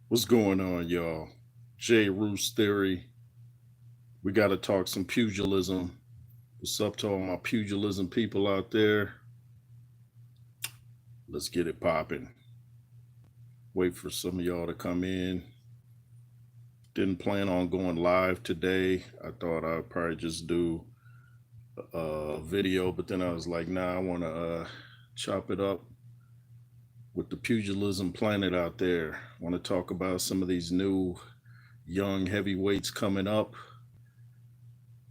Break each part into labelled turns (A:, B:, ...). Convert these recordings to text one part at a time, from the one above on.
A: What's going on, y'all? Jay Roos Theory. We got to talk some pugilism. What's up to all my pugilism people out there? Let's get it popping. Wait for some of y'all to come in. Didn't plan on going live today. I thought I'd probably just do a video, but then I was like, nah, I want to chop it up with the pugilism planet out there. I want to talk about some of these new young heavyweights coming up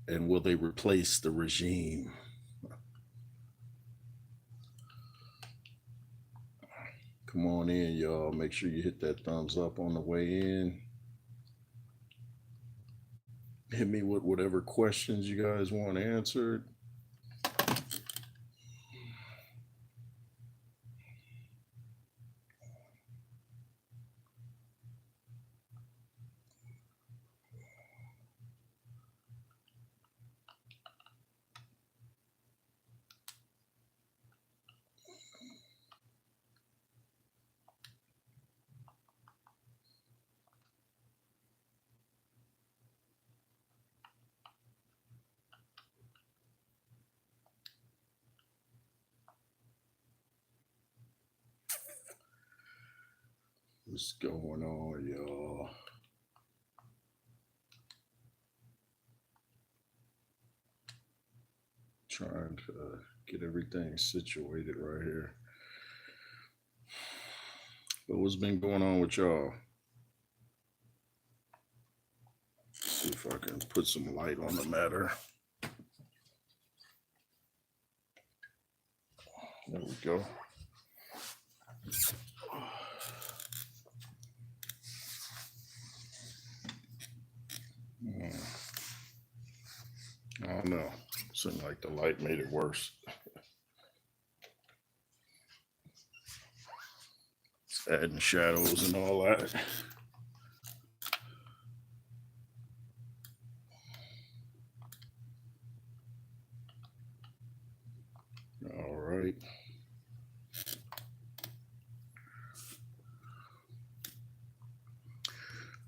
A: and will they replace the regime? Come on in, y'all. Make sure you hit that thumbs up on the way in. Hit me with whatever questions you guys want answered. What's going on, y'all? Trying to get everything situated right here. But what's been going on with y'all? See if I can put some light on the matter. There we go. I don't know. Seemed like the light made it worse. It's adding shadows and all that. All right.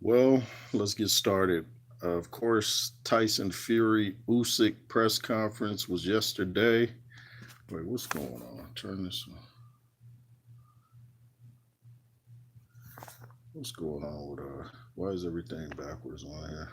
A: Well, let's get started. Of course, Tyson Fury Usyk press conference was yesterday. Wait, what's going on? Turn this on. What's going on with why is everything backwards on here?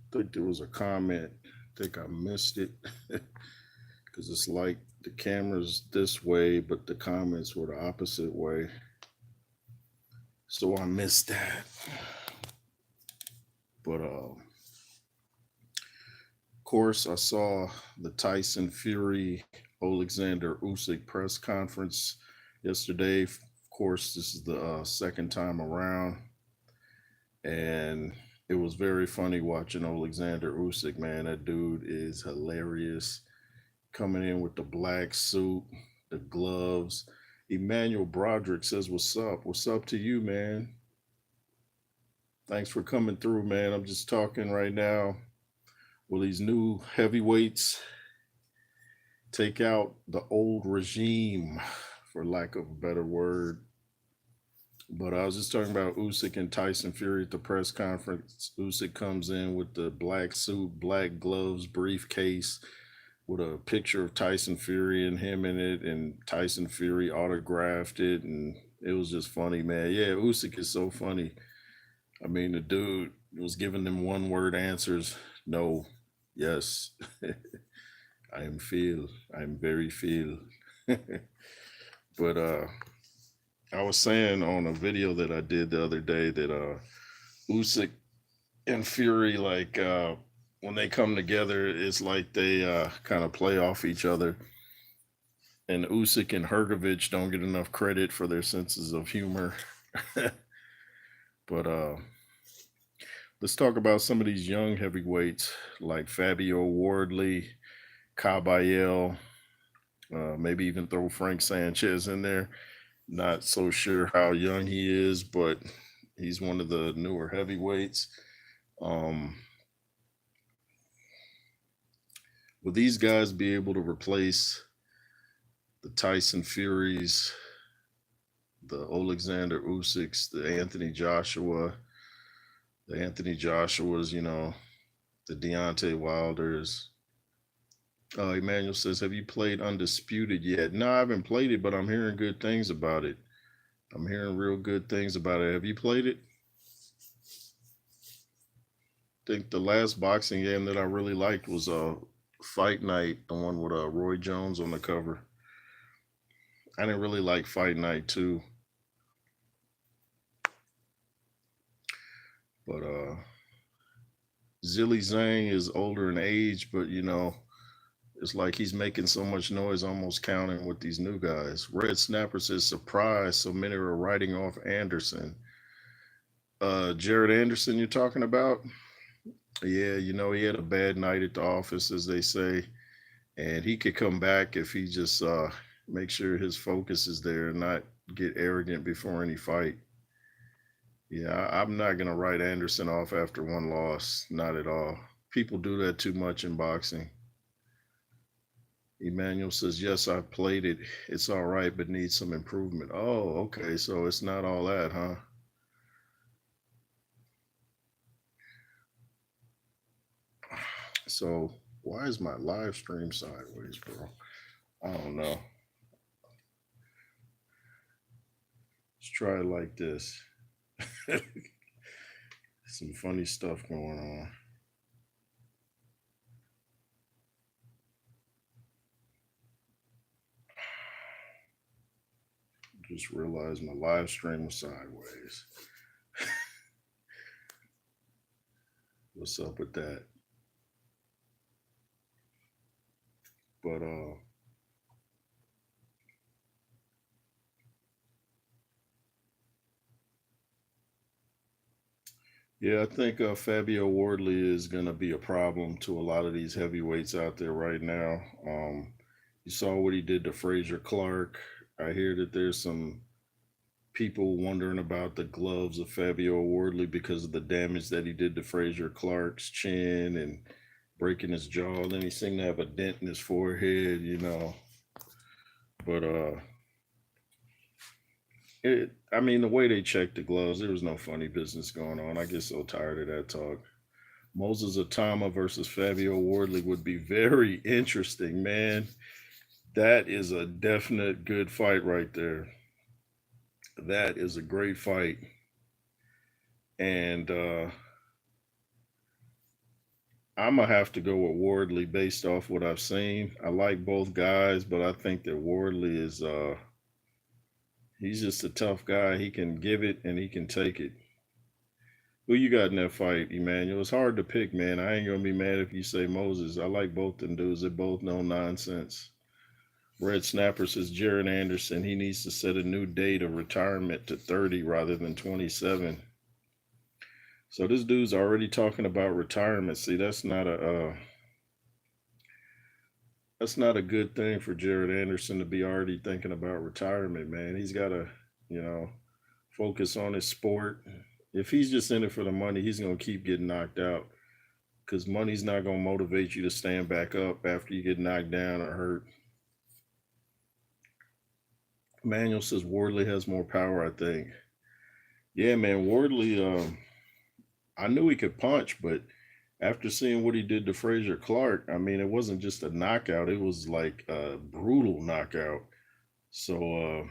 A: I think there was a comment. I think I missed it because it's like the camera's this way, but the comments were the opposite way. So I missed that. But of course, I saw the Tyson Fury Alexander Usyk press conference yesterday. Of course, this is the second time around, and it was very funny watching Alexander Usyk. Man, that dude is hilarious. Coming in with the black suit, the gloves. Emmanuel Broderick says, "What's up? What's up to you, man? Thanks for coming through, man. I'm just talking right now. Will these new heavyweights take out the old regime, for lack of a better word?" But I was just talking about Usyk and Tyson Fury at the press conference. Usyk comes in with the black suit, black gloves, briefcase with a picture of Tyson Fury and him in it, and Tyson Fury autographed it, and it was just funny, man. Yeah, Usyk is so funny. I mean, the dude was giving them one word answers. No, yes, I am feel. I'm very feel. But I was saying on a video that I did the other day that Usyk and Fury, like when they come together, it's like they kind of play off each other. And Usyk and Hergovich don't get enough credit for their senses of humor. But let's talk about some of these young heavyweights like Fabio Wardley, Kabayel, maybe even throw Frank Sanchez in there. Not so sure how young he is, but he's one of the newer heavyweights. Um, will these guys be able to replace the Tyson Furies, the Alexander Usyks, the Anthony Joshua's, the Deontay Wilders? Emmanuel says, "Have you played Undisputed yet?" No, I haven't played it, but I'm hearing good things about it. I'm hearing real good things about it. Have you played it? I think the last boxing game that I really liked was Fight Night, the one with Roy Jones on the cover. I didn't really like Fight Night too, but Zilly Zhang is older in age, but it's like he's making so much noise, almost counting with these new guys. Red Snapper says, "Surprise! So many are writing off Anderson." Jared Anderson, you're talking about? Yeah, he had a bad night at the office, as they say, and he could come back if he just make sure his focus is there and not get arrogant before any fight. Yeah, I'm not gonna write Anderson off after one loss, not at all. People do that too much in boxing. Emmanuel says, "Yes, I've played it. It's all right, but needs some improvement." Oh, okay, so it's not all that, huh? So why is my live stream sideways, bro? I don't know. Let's try it like this. Some funny stuff going on. Just realized my live stream was sideways. What's up with that? But yeah, I think Fabio Wardley is going to be a problem to a lot of these heavyweights out there right now. You saw what he did to Frazier Clark. I hear that there's some people wondering about the gloves of Fabio Wardley because of the damage that he did to Frazier Clark's chin and breaking his jaw. And then he seemed to have a dent in his forehead. But I mean, the way they checked the gloves, there was no funny business going on. I get so tired of that talk. Moses Atama versus Fabio Wardley would be very interesting, man. That is a definite good fight right there. That is a great fight. And I'm gonna have to go with Wardley based off what I've seen. I like both guys, but I think that Wardley is he's just a tough guy. He can give it and he can take it. Who you got in that fight, Emmanuel? It's hard to pick, man. I ain't gonna be mad if you say Moses. I like both them dudes. They both know nonsense. Red Snapper says Jared Anderson. He needs to set a new date of retirement to 30 rather than 27. So this dude's already talking about retirement. See, that's not a good thing for Jared Anderson to be already thinking about retirement, man. He's got to, you know, focus on his sport. If he's just in it for the money, he's going to keep getting knocked out because money's not going to motivate you to stand back up after you get knocked down or hurt. Manuel says Wardley has more power, I think. Yeah, man, Wardley, I knew he could punch, but after seeing what he did to Frazier Clark, I mean, it wasn't just a knockout, it was like a brutal knockout. So,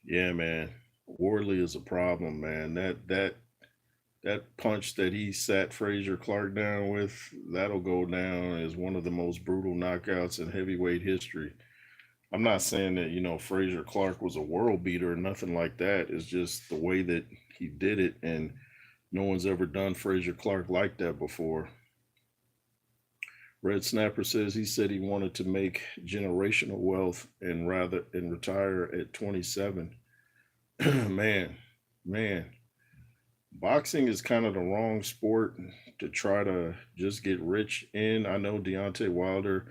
A: yeah, man, Wardley is a problem, man. That punch that he sat Frazier Clark down with, that'll go down as one of the most brutal knockouts in heavyweight history. I'm not saying that, Frazier Clark was a world beater or nothing like that. It's just the way that he did it, and no one's ever done Frazier Clark like that before. Red Snapper says he said he wanted to make generational wealth and retire at 27. man, man, boxing is kind of the wrong sport to try to just get rich in. I know Deontay Wilder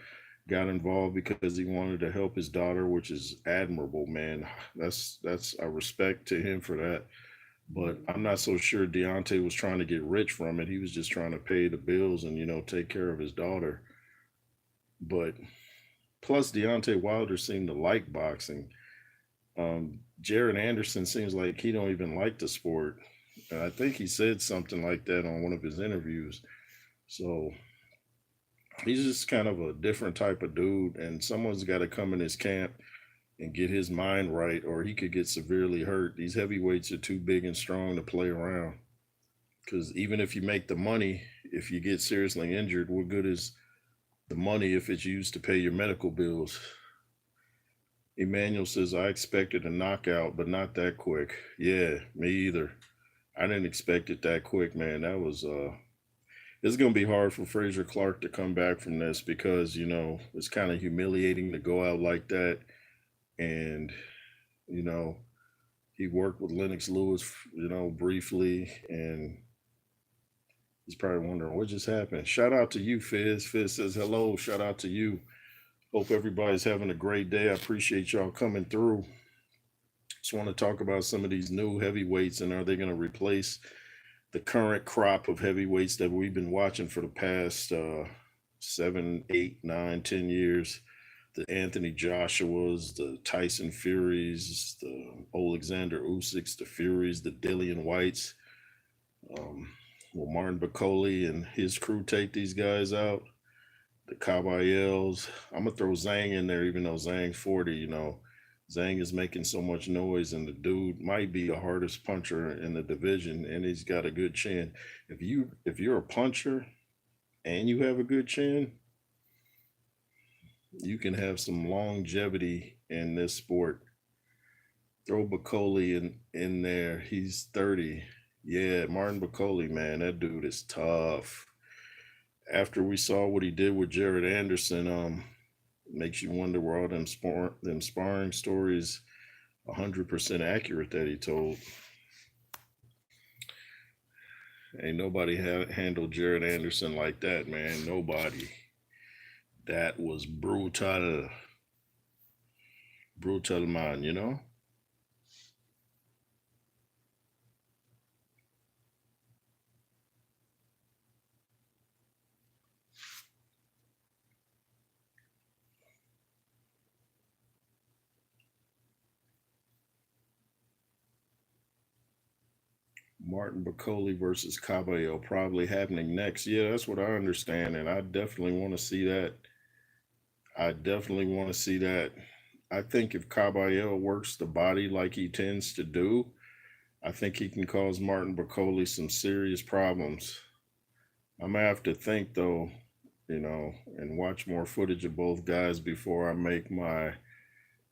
A: got involved because he wanted to help his daughter, which is admirable, man. That's I respect to him for that. But I'm not so sure Deontay was trying to get rich from it. He was just trying to pay the bills and take care of his daughter. But plus, Deontay Wilder seemed to like boxing. Jared Anderson seems like he don't even like the sport. And I think he said something like that on one of his interviews. So he's just kind of a different type of dude, and someone's got to come in his camp and get his mind right, or he could get severely hurt. These heavyweights are too big and strong to play around. Because even if you make the money, if you get seriously injured, what good is the money if it's used to pay your medical bills? Emmanuel says, I expected a knockout, but not that quick. Yeah, me either. I didn't expect it that quick, man. That was it's gonna be hard for Fraser Clark to come back from this because, it's kind of humiliating to go out like that. And, you know, he worked with Lennox Lewis, briefly, and he's probably wondering what just happened. Shout out to you, Fizz. Fizz says hello. Shout out to you. Hope everybody's having a great day. I appreciate y'all coming through. Just want to talk about some of these new heavyweights and are they going to replace the current crop of heavyweights that we've been watching for the past 7, 8, 9, 10 years? The Anthony Joshuas, the Tyson Furies, the Alexander Usyks, the Furies, the Dillian Whites. Um, will Martin Bacoli and his crew take these guys out? The Caballeros. I'm gonna throw Zhang in there, even though Zhang's 40. Zhang is making so much noise, and the dude might be the hardest puncher in the division, and he's got a good chin. If you're a puncher and you have a good chin, you can have some longevity in this sport. Throw Bacoli in there. He's 30. Yeah, Martin Bacoli, man, that dude is tough. After we saw what he did with Jared Anderson, makes you wonder were all them sparring stories 100% accurate that he told. Ain't nobody handled Jared Anderson like that, man. Nobody. That was brutal man. Martin Bacoli versus Cabello probably happening next. Yeah, that's what I understand, and I definitely want to see that. I definitely want to see that. I think if Caballero works the body like he tends to do, I think he can cause Martin Bacoli some serious problems. I'm gonna have to think though, and watch more footage of both guys before I make my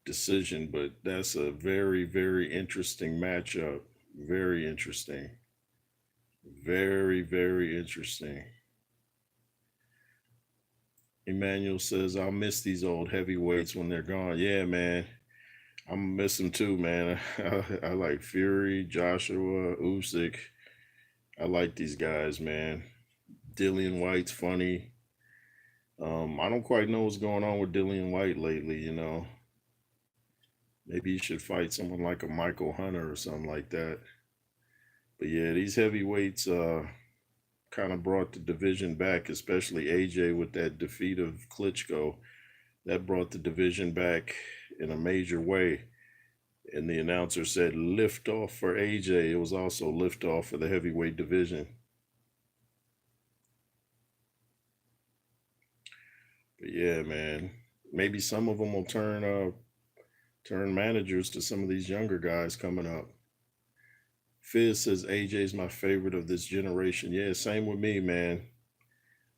A: decision. But that's a very, very interesting matchup. Very interesting. Very, very interesting. Emmanuel says, I'll miss these old heavyweights when they're gone. Yeah, man. I'm gonna miss them too, man. I like Fury, Joshua, Usyk. I like these guys, man. Dillian White's funny. I don't quite know what's going on with Dillian White lately. Maybe he should fight someone like a Michael Hunter or something like that. But yeah, these heavyweights kind of brought the division back, especially AJ with that defeat of Klitschko. That brought the division back in a major way. And the announcer said lift off for AJ. It was also lift off for the heavyweight division. But yeah, man, maybe some of them will turn managers to some of these younger guys coming up. Fizz says AJ's my favorite of this generation. Yeah, same with me, man.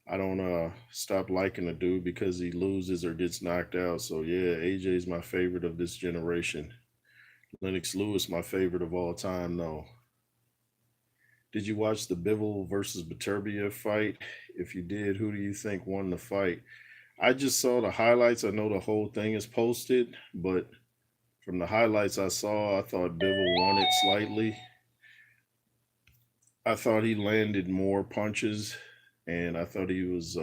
A: I don't stop liking the dude because he loses or gets knocked out. So yeah, AJ's my favorite of this generation. Lennox Lewis, my favorite of all time, though. Did you watch the Bivol versus Beterbiev fight? If you did, who do you think won the fight? I just saw the highlights. I know the whole thing is posted, but from the highlights I saw, I thought Bivol won it slightly. I thought he landed more punches, and I thought he was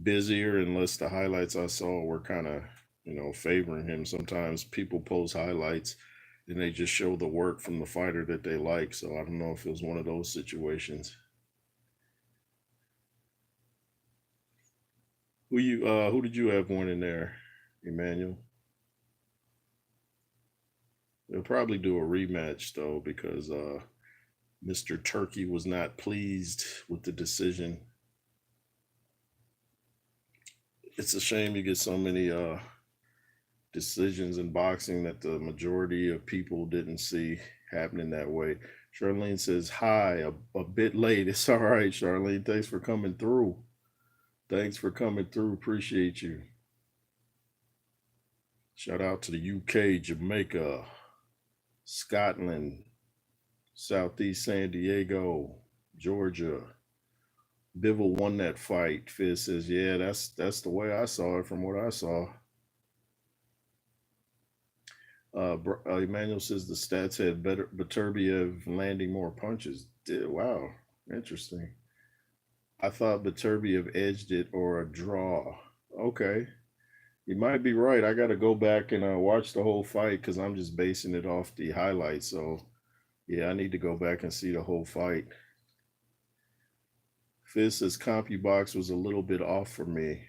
A: busier, unless the highlights I saw were kind of, favoring him. Sometimes people post highlights and they just show the work from the fighter that they like. So I don't know if it was one of those situations. Who did you have one in there, Emmanuel? They'll probably do a rematch though, because Mr. Turkey was not pleased with the decision. It's a shame you get so many decisions in boxing that the majority of people didn't see happening that way. Charlene says, hi, a bit late. It's all right, Charlene. Thanks for coming through. Thanks for coming through. Appreciate you. Shout out to the UK, Jamaica, Scotland, Southeast San Diego, Georgia. Bivol won that fight. Fizz says, yeah, that's the way I saw it from what I saw. Emmanuel says the stats had better Baturbiev landing more punches. Wow, interesting. I thought Baturbiev edged it or a draw. Okay, you might be right. I got to go back and watch the whole fight because I'm just basing it off the highlights. So yeah, I need to go back and see the whole fight. Fizz says CompuBox was a little bit off for me.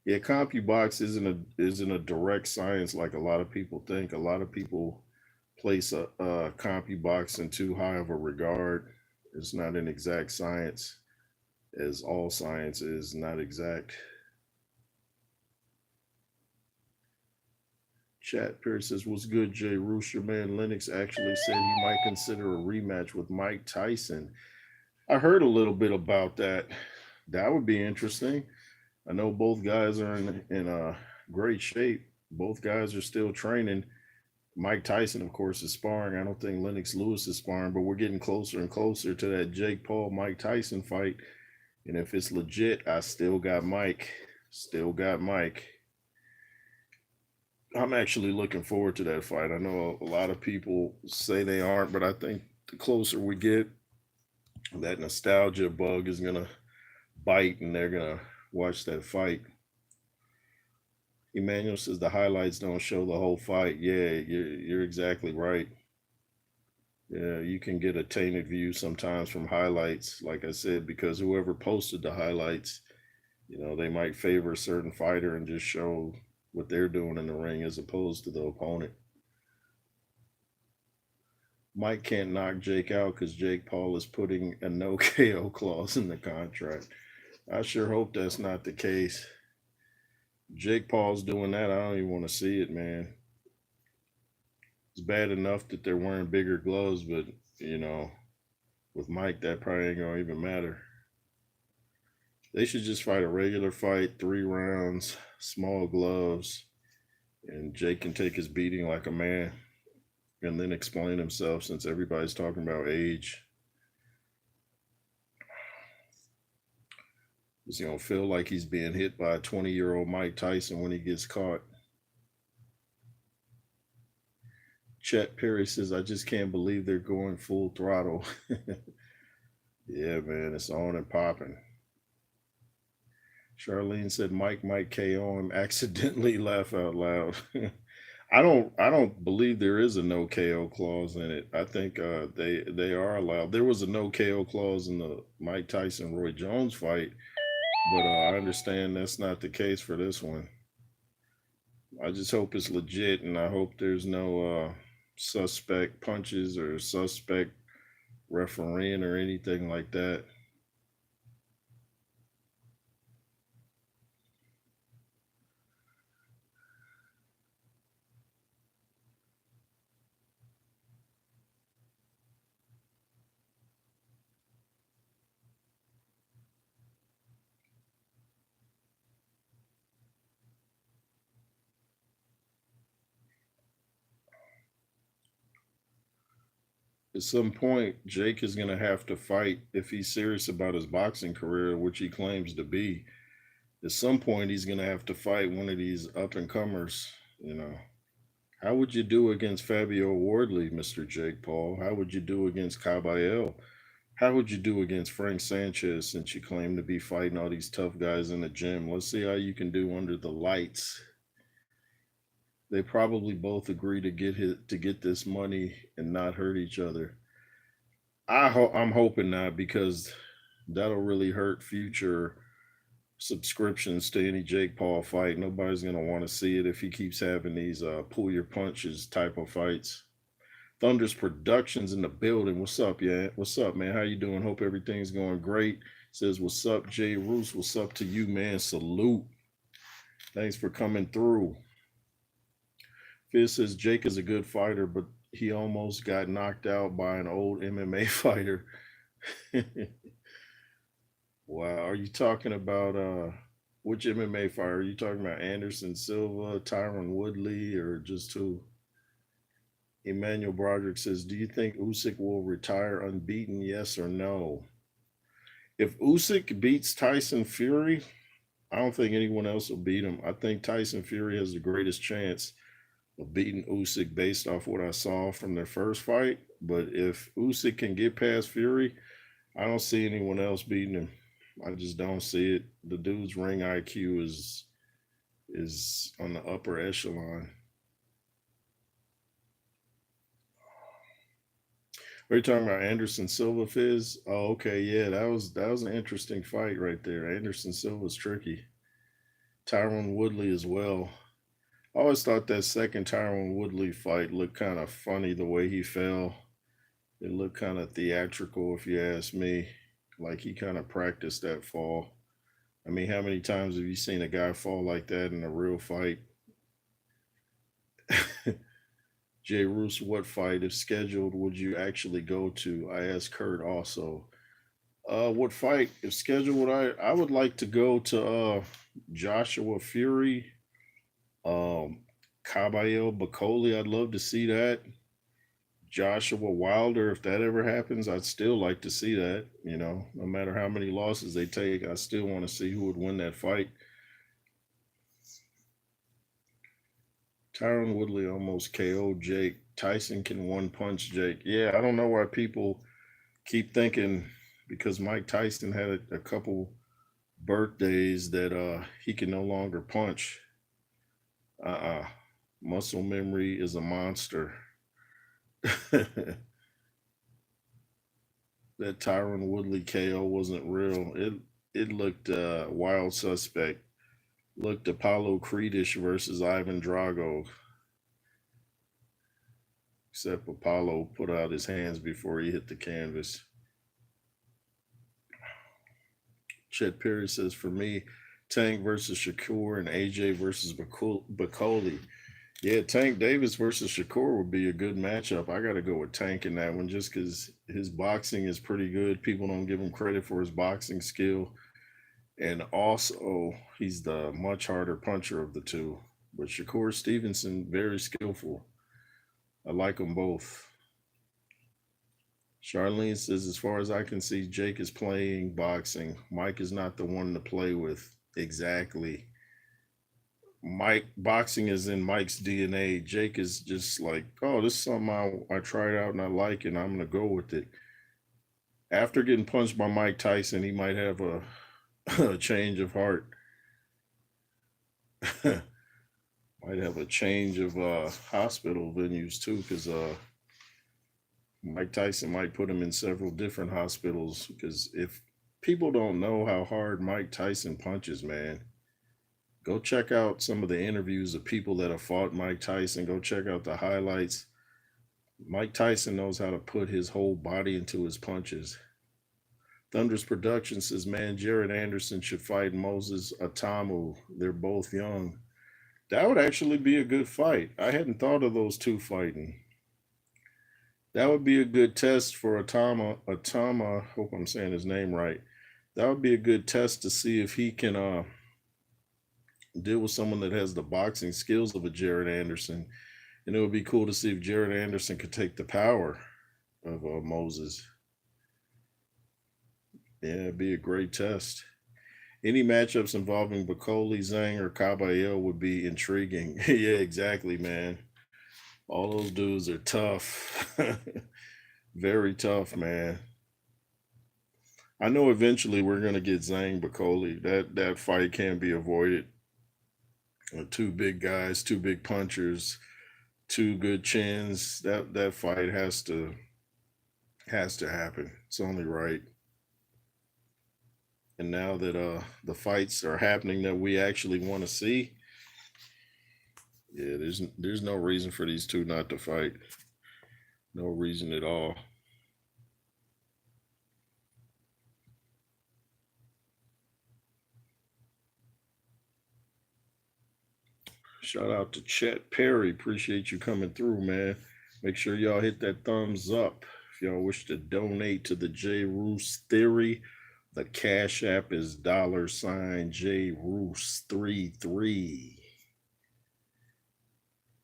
A: Yeah, CompuBox isn't a direct science like a lot of people think. A lot of people place a CompuBox in too high of a regard. It's not an exact science, as all science is not exact. Chat Pierce says, "What's good, Jay Rooster man? Lennox actually said he might consider a rematch with Mike Tyson." I heard a little bit about that. That would be interesting. I know both guys are in great shape. Both guys are still training. Mike Tyson, of course, is sparring. I don't think Lennox Lewis is sparring, but we're getting closer and closer to that Jake Paul Mike Tyson fight. And if it's legit, I still got Mike. Still got Mike. I'm actually looking forward to that fight. I know a lot of people say they aren't, but I think the closer we get, that nostalgia bug is gonna bite, and they're gonna watch that fight. Emmanuel says the highlights don't show the whole fight. Yeah, you're exactly right. Yeah, you can get a tainted view sometimes from highlights, like I said, because whoever posted the highlights, they might favor a certain fighter and just show what they're doing in the ring as opposed to the opponent. Mike can't knock Jake out because Jake Paul is putting a no KO clause in the contract. I sure hope that's not the case. Jake Paul's doing that. I don't even want to see it, man. It's bad enough that they're wearing bigger gloves, but you know, with Mike, that probably ain't gonna even matter. They should just fight a regular fight, 3 rounds, small gloves, and Jake can take his beating like a man and then explain himself since everybody's talking about age. He's gonna feel like he's being hit by a 20-year-old Mike Tyson when he gets caught. Chet Perry says, I just can't believe they're going full throttle. Yeah, man, it's on and popping. Charlene said Mike might KO him accidentally. Laugh out loud. I don't believe there is a no KO clause in it. I think they are allowed. There was a no KO clause in the Mike Tyson Roy Jones fight, but I understand that's not the case for this one. I just hope it's legit, and I hope there's no suspect punches or suspect refereeing or anything like that. At some point, Jake is going to have to fight if he's serious about his boxing career, which he claims to be. At some point, he's going to have to fight one of these up and comers. You know, how would you do against Fabio Wardley, Mr. Jake Paul? How would you do against Caballero? How would you do against Frank Sanchez since you claim to be fighting all these tough guys in the gym? Let's see how you can do under the lights. They probably both agree to get this money and not hurt each other. I'm hoping not because that'll really hurt future subscriptions to any Jake Paul fight. Nobody's gonna want to see it if he keeps having these pull your punches type of fights. Thunder's Productions in the building. What's up, yeah? What's up, man? How you doing? Hope everything's going great. Says, what's up, Jay Roos? What's up to you, man? Salute. Thanks for coming through. Fizz says Jake is a good fighter, but he almost got knocked out by an old MMA fighter. Wow. Are you talking about which MMA fighter? Are you talking about Anderson Silva, Tyron Woodley, or just who? Emmanuel Broderick says, do you think Usyk will retire unbeaten? Yes or no? If Usyk beats Tyson Fury, I don't think anyone else will beat him. I think Tyson Fury has the greatest chance of beating Usyk based off what I saw from their first fight. But if Usyk can get past Fury, I don't see anyone else beating him. I just don't see it. The dude's ring IQ is on the upper echelon. Are you talking about Anderson Silva, Fizz? Oh, okay, yeah, that was an interesting fight right there. Anderson Silva's tricky. Tyron Woodley as well. I always thought that second Tyron Woodley fight looked kind of funny the way he fell. It looked kind of theatrical, if you ask me. Like he kind of practiced that fall. I mean, how many times have you seen a guy fall like that in a real fight? Jay Roos, what fight, if scheduled, would you actually go to? I asked Kurt also. What fight, if scheduled, I would like to go to Joshua Fury, Caballo Bacoli. I'd love to see that. Joshua Wilder, if that ever happens, I'd still like to see that. You know, no matter how many losses they take, I still want to see who would win that fight. Tyron Woodley almost KO'd Jake. Tyson can one punch Jake. Yeah, I don't know why people keep thinking because Mike Tyson had a couple birthdays that he can no longer punch. Muscle memory is a monster. That Tyron Woodley KO wasn't real. It looked wild suspect. Looked Apollo Creedish versus Ivan Drago. Except Apollo put out his hands before he hit the canvas. Chet Perry says, for me, Tank versus Shakur and AJ versus Bacoli. Yeah, Tank Davis versus Shakur would be a good matchup. I got to go with Tank in that one just because his boxing is pretty good. People don't give him credit for his boxing skill. And also, he's the much harder puncher of the two. But Shakur Stevenson, very skillful. I like them both. Charlene says, as far as I can see, Jake is playing boxing. Mike is not the one to play with. Exactly. Mike boxing is in Mike's DNA. Jake is just like, oh, this is something I tried out and I like, and I'm gonna go with it. After getting punched by Mike Tyson, he might have a change of heart. Might have a change of hospital venues too, because Mike Tyson might put him in several different hospitals. Because if people don't know how hard Mike Tyson punches, man, go check out some of the interviews of people that have fought Mike Tyson. Go check out the highlights. Mike Tyson knows how to put his whole body into his punches. Thunder's Production says, man, Jared Anderson should fight Moses Atamu. They're both young. That would actually be a good fight. I hadn't thought of those two fighting. That would be a good test for Atama. Hope I'm saying his name right. That would be a good test to see if he can deal with someone that has the boxing skills of a Jared Anderson. And it would be cool to see if Jared Anderson could take the power of Moses. Yeah, it'd be a great test. Any matchups involving Bacoli, Zhang, or Caballero would be intriguing. Yeah, exactly, man. All those dudes are tough. Very tough, man. I know eventually we're gonna get Zhang Bakoli. That fight can't be avoided. Two big guys, two big punchers, two good chins. That fight has to happen. It's only right. And now that the fights are happening that we actually want to see, yeah, there's no reason for these two not to fight. No reason at all. Shout out to Chet Perry. Appreciate you coming through, man. Make sure y'all hit that thumbs up. If y'all wish to donate to the J. Roos Theory, the Cash App is $J Roos 33.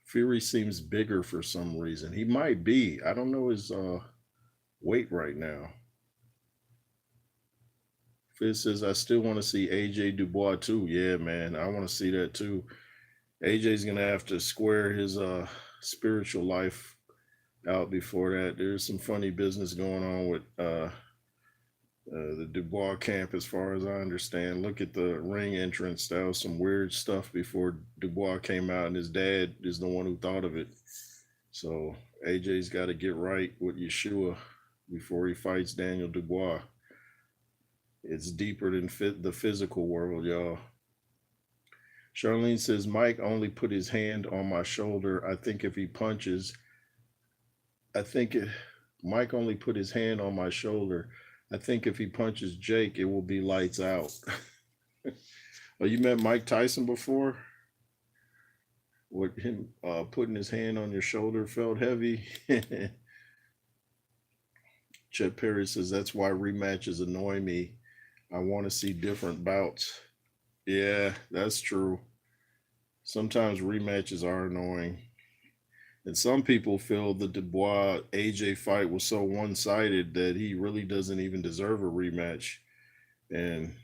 A: Fury seems bigger for some reason. He might be. I don't know his weight right now. Fizz says I still want to see AJ Dubois too. Yeah, man, I want to see that too. AJ's gonna have to square his spiritual life out before that. There's some funny business going on with the Dubois camp, as far as I understand. Look at the ring entrance. That was some weird stuff before Dubois came out, and his dad is the one who thought of it. So AJ's got to get right with Yeshua before he fights Daniel Dubois. It's deeper than the physical world, y'all. Charlene says Mike only put his hand on my shoulder. I think if he punches, Mike only put his hand on my shoulder. I think if he punches Jake, it will be lights out. Oh, you met Mike Tyson before? What, him putting his hand on your shoulder felt heavy? Chet Perry says that's why rematches annoy me. I want to see different bouts. Yeah, that's true. Sometimes rematches are annoying. And some people feel the Dubois AJ fight was so one sided that he really doesn't even deserve a rematch. And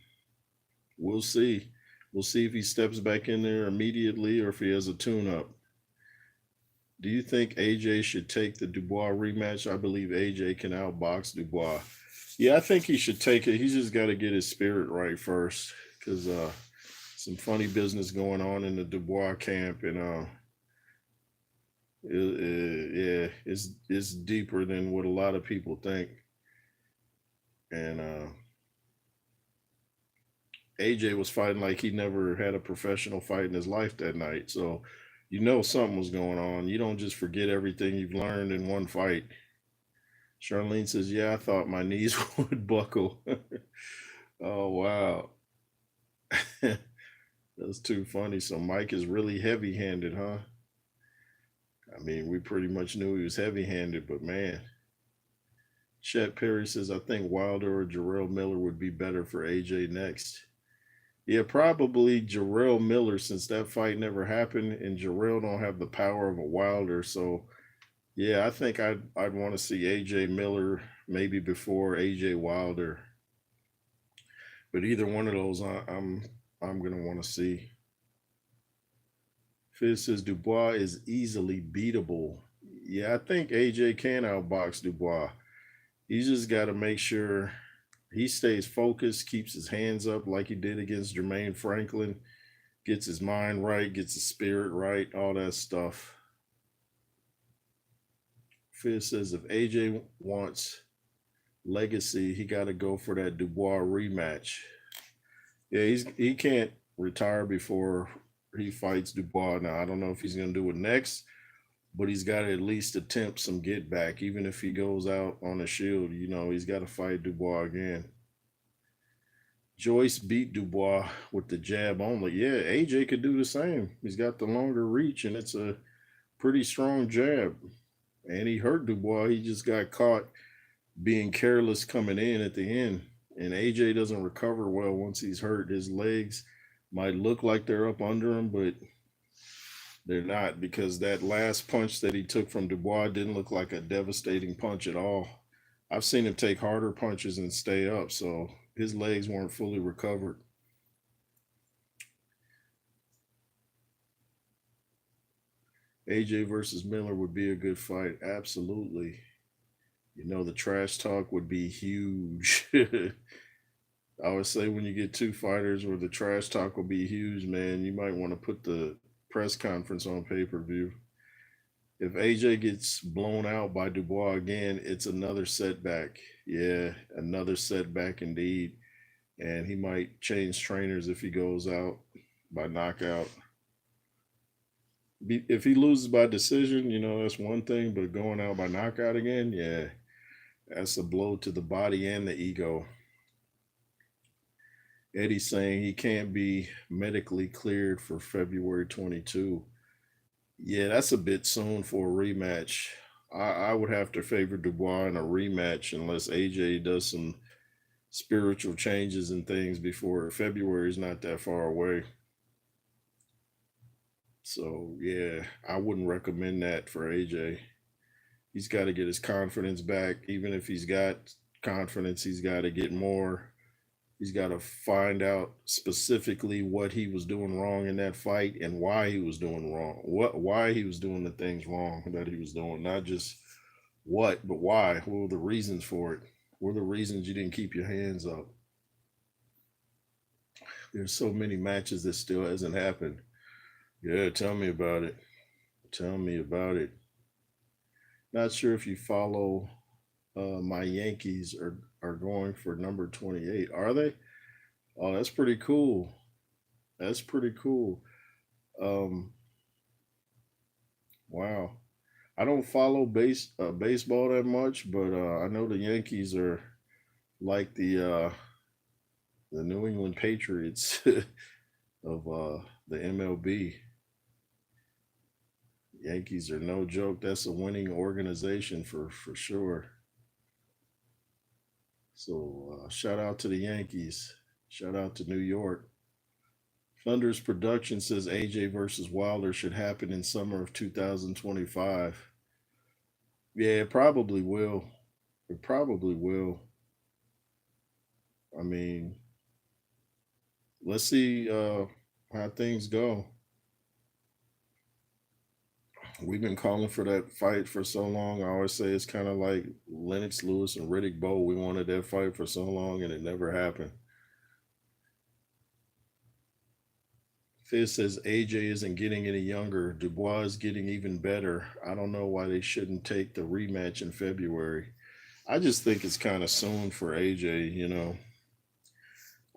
A: we'll see. We'll see if he steps back in there immediately or if he has a tune up. Do you think AJ should take the Dubois rematch? I believe AJ can outbox Dubois. Yeah, I think he should take it. He's just got to get his spirit right first, because some funny business going on in the Dubois camp, and yeah, it's deeper than what a lot of people think. And AJ was fighting like he never had a professional fight in his life that night, so you know something was going on. You don't just forget everything you've learned in one fight. Charlene says, "Yeah, I thought my knees would buckle." Oh wow, that's too funny. So Mike is really heavy-handed, huh? I mean, we pretty much knew he was heavy-handed, but man. Chet Perry says, "I think Wilder or Jarrell Miller would be better for AJ next." Yeah, probably Jarrell Miller, since that fight never happened, and Jarrell don't have the power of a Wilder. So yeah, I think I'd want to see AJ Miller maybe before AJ Wilder. But either one of those, I'm gonna want to see. Fizz says Dubois is easily beatable. Yeah, I think AJ can outbox Dubois. He's just got to make sure he stays focused, keeps his hands up like he did against Jermaine Franklin, gets his mind right, gets his spirit right, all that stuff. Fizz says if AJ wants legacy, he got to go for that Dubois rematch. Yeah, he can't retire before he fights Dubois. Now I don't know if he's gonna do it next, but he's got to at least attempt some get back, even if he goes out on a shield. You know, he's got to fight Dubois again. Joyce beat Dubois with the jab only. Yeah, AJ could do the same. He's got the longer reach, and it's a pretty strong jab. And he hurt Dubois. He just got caught being careless coming in at the end. And AJ doesn't recover well once he's hurt. His legs might look like they're up under him, but they're not, because that last punch that he took from Dubois didn't look like a devastating punch at all. I've seen him take harder punches and stay up, so his legs weren't fully recovered. AJ versus Miller would be a good fight. Absolutely. The trash talk would be huge. I would say when you get two fighters where the trash talk will be huge, man, you might want to put the press conference on pay-per-view. If AJ gets blown out by Dubois again, it's another setback. Yeah, another setback indeed. And he might change trainers if he goes out by knockout. If he loses by decision, that's one thing, but going out by knockout again, yeah, that's a blow to the body and the ego. Eddie's saying he can't be medically cleared for February 22. Yeah, that's a bit soon for a rematch. I would have to favor Dubois in a rematch unless AJ does some spiritual changes and things before February is not that far away. So, yeah, I wouldn't recommend that for AJ. He's got to get his confidence back. Even if he's got confidence, he's got to get more. He's got to find out specifically what he was doing wrong in that fight and why he was doing wrong. Why he was doing the things wrong that he was doing, not just what, but why. What were the reasons for it? What were the reasons you didn't keep your hands up? There's so many matches that still hasn't happened. Yeah, tell me about it. Tell me about it. Not sure if you follow my Yankees are going for number 28. Are they? Oh, that's pretty cool. That's pretty cool. Um, wow. I don't follow baseball that much, but I know the Yankees are like the New England Patriots of the MLB. Yankees are no joke. That's a winning organization for sure. So shout out to the Yankees. Shout out to New York. Thunder's production says AJ versus Wilder should happen in summer of 2025. Yeah, it probably will. It probably will. I mean, let's see how things go. We've been calling for that fight for so long. I always say it's kind of like Lennox Lewis and Riddick Bowe. We wanted that fight for so long and it never happened. Fizz says AJ isn't getting any younger. Dubois is getting even better. I don't know why they shouldn't take the rematch in February. I just think it's kind of soon for AJ.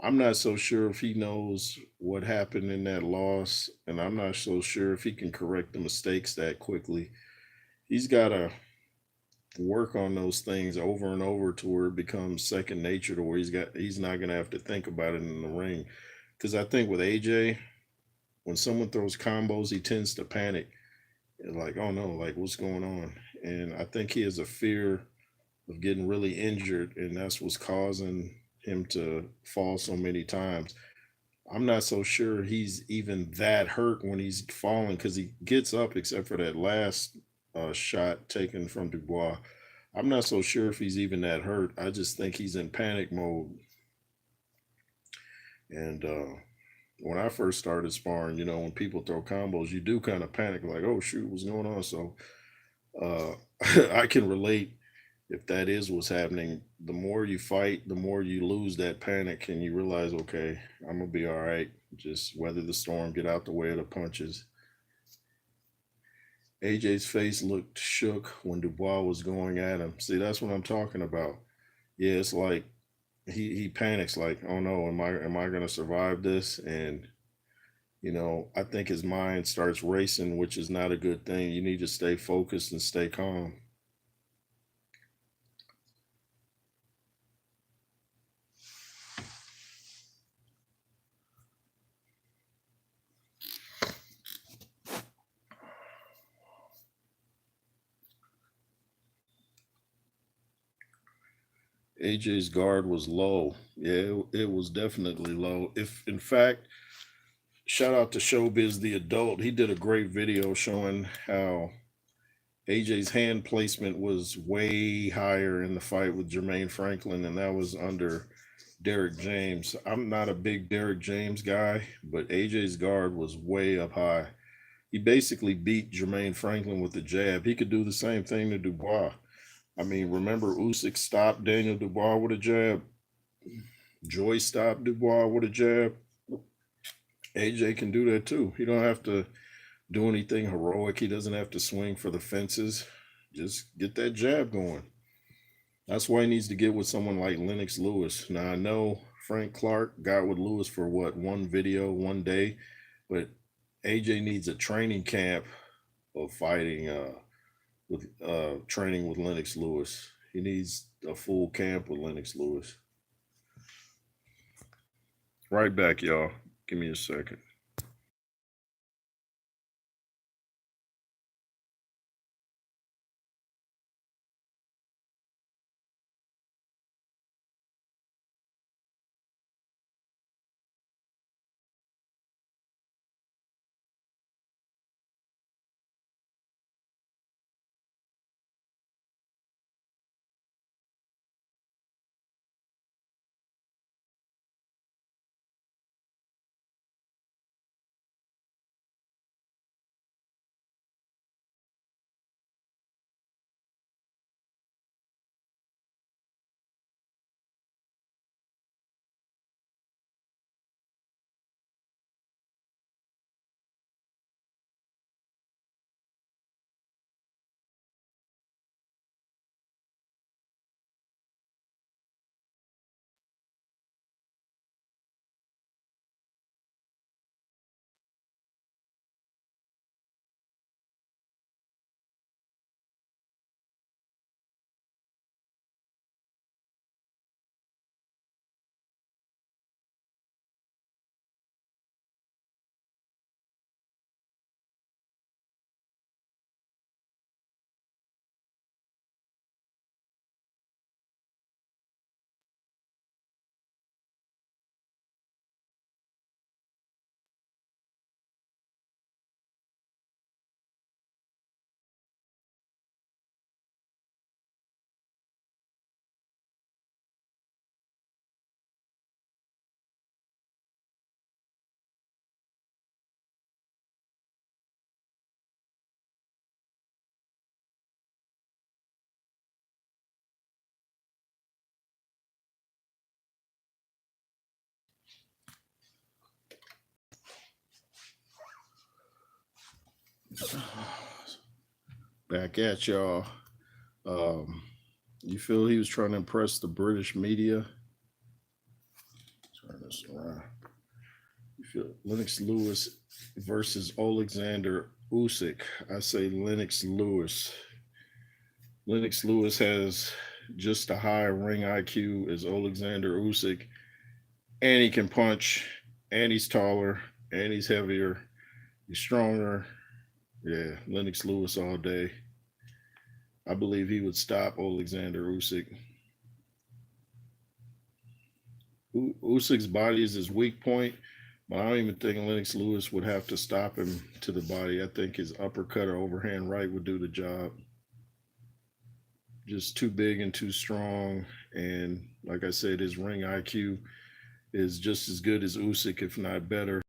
A: I'm not so sure if he knows what happened in that loss, and I'm not so sure if he can correct the mistakes that quickly. He's got to work on those things over and over to where it becomes second nature to where he's not going to have to think about it in the ring. Because I think with AJ, when someone throws combos, he tends to panic. Like, oh no, like what's going on? And I think he has a fear of getting really injured, and that's what's causing him to fall so many times. I'm not so sure he's even that hurt when he's falling because he gets up, except for that last shot taken from Dubois. I'm not so sure if he's even that hurt. I just think he's in panic mode. And when I first started sparring, when people throw combos, you do kind of panic, like, oh shoot, what's going on? So uh, I can relate if that is what's happening. The more you fight, the more you lose that panic and you realize, okay, I'm gonna be all right. Just weather the storm, get out the way of the punches. AJ's face looked shook when Dubois was going at him. See, that's what I'm talking about. Yeah, it's like he panics, like, oh no, am I gonna survive this? And I think his mind starts racing, which is not a good thing. You need to stay focused and stay calm. AJ's guard was low. Yeah, it was definitely low. If in fact, shout out to Showbiz the adult. He did a great video showing how AJ's hand placement was way higher in the fight with Jermaine Franklin, and that was under Derek James. I'm not a big Derek James guy, but AJ's guard was way up high. He basically beat Jermaine Franklin with the jab. He could do the same thing to Dubois. I mean, remember Usyk stopped Daniel Dubois with a jab. Joy stopped Dubois with a jab. AJ can do that too. He don't have to do anything heroic. He doesn't have to swing for the fences. Just get that jab going. That's why he needs to get with someone like Lennox Lewis. Now I know Frank Clark got with Lewis for what, one video, one day, but AJ needs a training camp of fighting with training with Lennox Lewis. He needs a full camp with Lennox Lewis. Right back, y'all. Give me a second. Back at y'all. Um, you feel he was trying to impress the British media? Turn this around. You feel Lennox Lewis versus Alexander Usyk. I say Lennox Lewis. Lennox Lewis has just a high ring IQ as Alexander Usyk, and he can punch, and he's taller, and he's heavier, he's stronger. Yeah, Lennox Lewis all day. I believe he would stop Alexander Usyk. Usyk's body is his weak point, but I don't even think Lennox Lewis would have to stop him to the body. I think his uppercut or overhand right would do the job. Just too big and too strong. And like I said, his ring IQ is just as good as Usyk, if not better.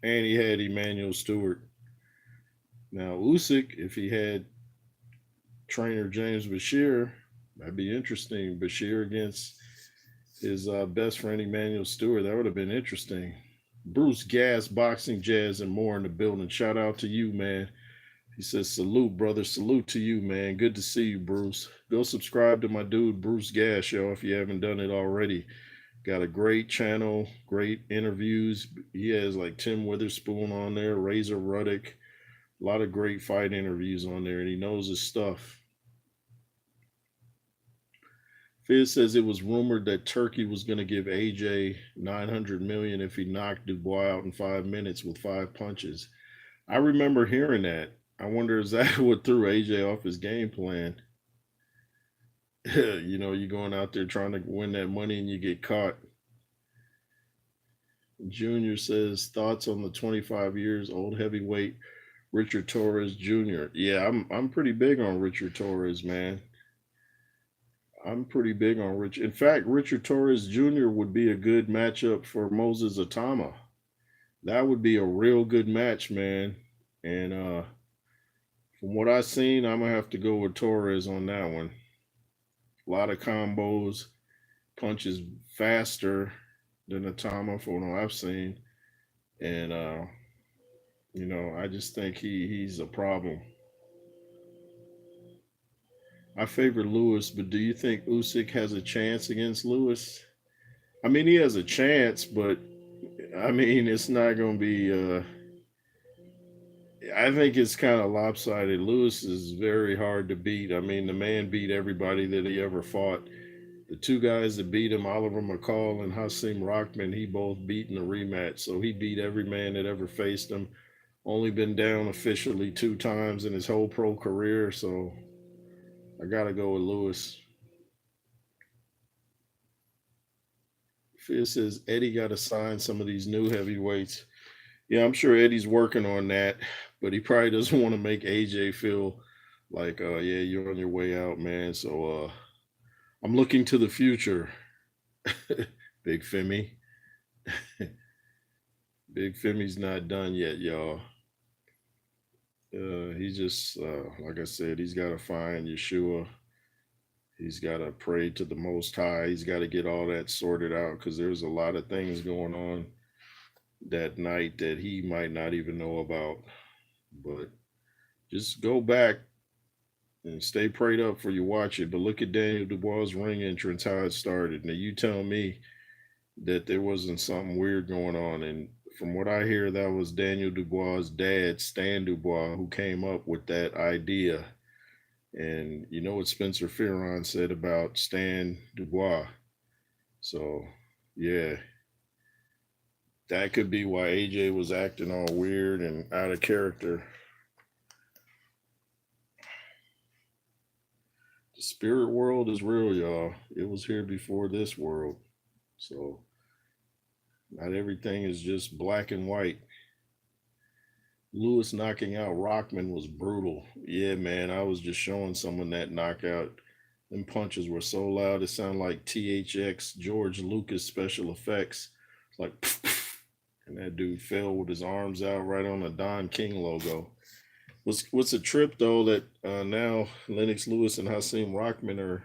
A: And he had Emmanuel Stewart. Now, Usyk, if he had trainer James Bashir, that'd be interesting. Bashir against his best friend Emmanuel Stewart, that would have been interesting. Bruce Gas, Boxing Jazz, and more in the building. Shout out to you, man. He says, salute, brother. Salute to you, man. Good to see you, Bruce. Go subscribe to my dude, Bruce Gas, yo, if you haven't done it already. Got a great channel, great interviews. He has like Tim Witherspoon on there, Razor Ruddock. A lot of great fight interviews on there, and he knows his stuff. Fizz says it was rumored that Turkey was going to give AJ $900 million if he knocked Dubois out in 5 minutes with 5 punches. I remember hearing that. I wonder is that what threw AJ off his game plan? You know, you're going out there trying to win that money and you get caught. Junior says thoughts on the 25 years old heavyweight Richard Torres Jr. Yeah, I'm pretty big on Richard Torres, man. I'm pretty big on Rich. In fact, Richard Torres Jr. would be a good matchup for Moses Atama. That would be a real good match, man. And from what I've seen, I'm gonna have to go with Torres on that one. A lot of combos, punches faster than Atama from what I've seen. And I just think he's a problem. I favor Lewis, but do you think Usyk has a chance against Lewis? I mean, he has a chance, but I mean, it's not going to be. I think it's kind of lopsided. Lewis is very hard to beat. I mean, the man beat everybody that he ever fought. The two guys that beat him, Oliver McCall and Hasim Rockman, he both beat in a rematch. So he beat every man that ever faced him. Only been down officially 2 times in his whole pro career. So I got to go with Lewis. Fizz says Eddie got to sign some of these new heavyweights. Yeah, I'm sure Eddie's working on that, but he probably doesn't want to make AJ feel like, yeah, you're on your way out, man. So I'm looking to the future. Big Femi. Big Femi's not done yet, y'all. He just, like I said, he's got to find Yeshua. He's got to pray to the Most High. He's got to get all that sorted out because there's a lot of things going on that night that he might not even know about. But just go back and stay prayed up for you watch it. But look at Daniel Dubois' ring entrance, how it started. Now you tell me that there wasn't something weird going on. And from what I hear, that was Daniel Dubois' dad, Stan Dubois, who came up with that idea. And you know what Spencer Fearon said about Stan Dubois. So, yeah, that could be why AJ was acting all weird and out of character. The spirit world is real, y'all. It was here before this world. So, not everything is just black and white. Lewis knocking out Rockman was brutal. Yeah, man, I was just showing someone that knockout. Them punches were so loud it sounded like THX George Lucas special effects. It's like, and that dude fell with his arms out right on the Don King logo. What's a trip though that now Lennox Lewis and Hasim Rockman are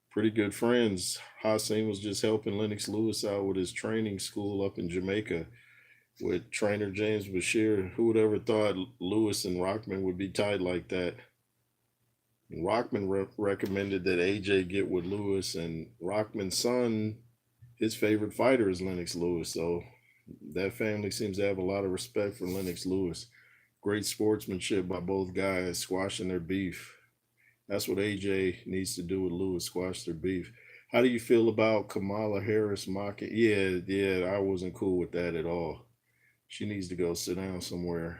A: pretty good friends. Hasim was just helping Lennox Lewis out with his training school up in Jamaica with trainer James Bashir. Who would ever thought Lewis and Rockman would be tied like that? And Rockman recommended that AJ get with Lewis, and Rockman's son, his favorite fighter is Lennox Lewis. So that family seems to have a lot of respect for Lennox Lewis. Great sportsmanship by both guys, squashing their beef. That's what AJ needs to do with Lewis, squash their beef. How do you feel about Kamala Harris mocking? Yeah, I wasn't cool with that at all. She needs to go sit down somewhere.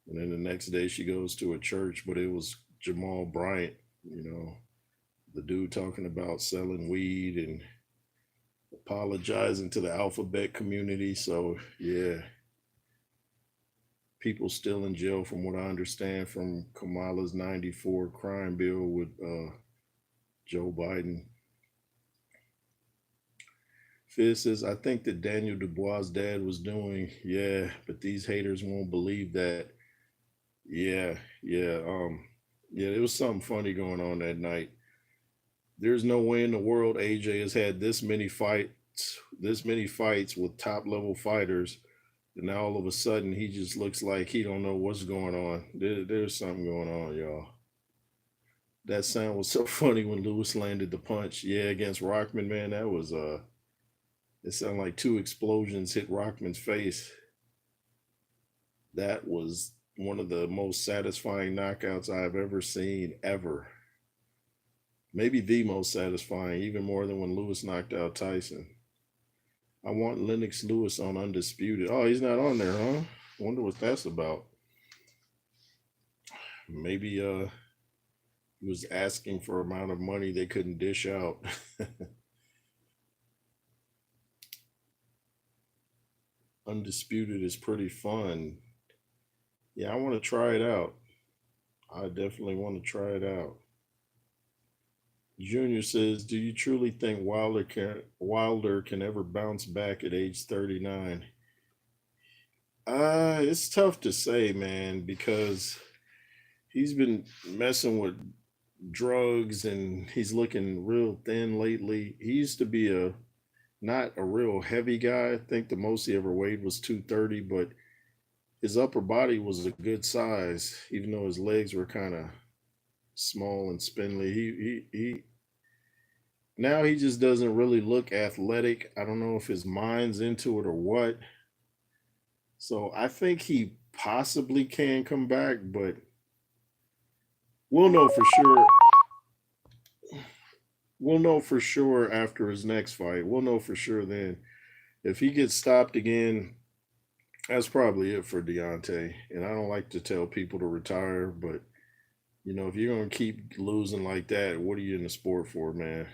A: And then the next day she goes to a church, but it was Jamal Bryant, the dude talking about selling weed and apologizing to the alphabet community. So, yeah, people still in jail, from what I understand, from Kamala's 94 crime bill with Joe Biden. Fizz says, I think that Daniel Dubois' dad was doing, yeah, but these haters won't believe that. Yeah, yeah, yeah, there was something funny going on that night. There's no way in the world AJ has had this many fights with top level fighters, and now all of a sudden he just looks like he don't know what's going on. There's something going on, y'all. That sound was so funny when Lewis landed the punch. Yeah, against Rockman, man, that was it sounded like 2 explosions hit Rockman's face. That was one of the most satisfying knockouts I've ever seen, ever. Maybe the most satisfying, even more than when Lewis knocked out Tyson. I want Lennox Lewis on Undisputed. Oh, he's not on there, huh? Wonder what that's about. Maybe he was asking for an amount of money they couldn't dish out. Undisputed is pretty fun. Yeah, I want to try it out. I definitely want to try it out. Junior says, "Do you truly think Wilder can ever bounce back at age 39?" It's tough to say, man, because he's been messing with drugs and he's looking real thin lately. He used to be a not a real heavy guy. I think the most he ever weighed was 230, but his upper body was a good size, even though his legs were kind of small and spindly. He now he just doesn't really look athletic. I don't know if his mind's into it or what. So I think he possibly can come back, but we'll know for sure. We'll know for sure after his next fight. We'll know for sure then. If he gets stopped again, that's probably it for Deontay. And I don't like to tell people to retire, but if you're gonna keep losing like that, what are you in the sport for, man?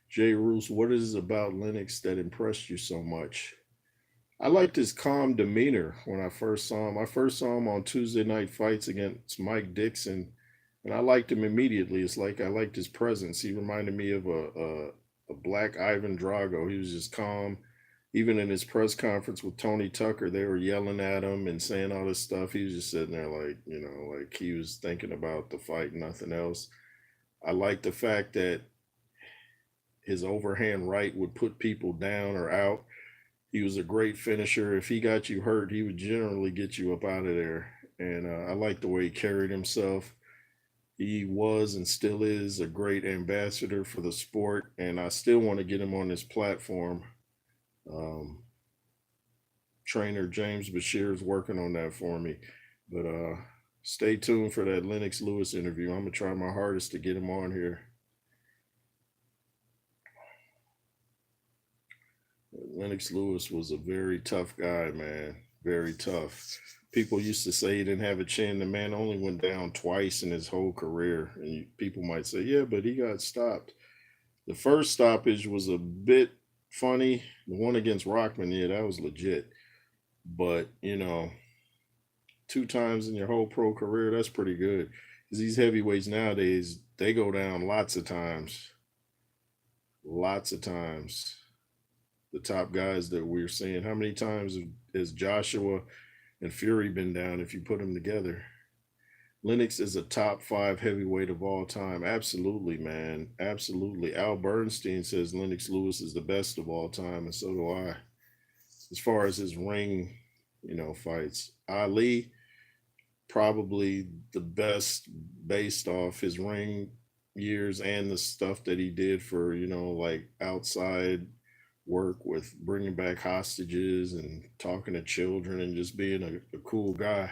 A: Jay Roos, what is it about Lennox that impressed you so much? I liked his calm demeanor when I first saw him. I first saw him on Tuesday Night Fights against Mike Dixon, and I liked him immediately. It's like I liked his presence. He reminded me of a black Ivan Drago. He was just calm. Even in his press conference with Tony Tucker, they were yelling at him and saying all this stuff. He was just sitting there like, like he was thinking about the fight, nothing else. I like the fact that his overhand right would put people down or out. He was a great finisher. If he got you hurt, he would generally get you up out of there. And I like the way he carried himself. He was and still is a great ambassador for the sport, and I still want to get him on this platform. Um, Trainer James Bashir is working on that for me, but stay tuned for that Lennox Lewis interview. I'm gonna try my hardest to get him on here. Lennox Lewis was a very tough guy, man. Very tough. People used to say he didn't have a chin. The man only went down twice in his whole career. And people might say, yeah, but he got stopped. The first stoppage was a bit funny. The one against Rockman, yeah, that was legit. But, two times in your whole pro career, that's pretty good. Because these heavyweights nowadays, they go down lots of times. Lots of times. The top guys that we're seeing. How many times has Joshua and Fury been down if you put them together? Lennox is a top 5 heavyweight of all time. Absolutely, man. Absolutely. Al Bernstein says Lennox Lewis is the best of all time, and so do I. As far as his ring, fights. Ali, probably the best based off his ring years and the stuff that he did for, like outside work with bringing back hostages and talking to children and just being a cool guy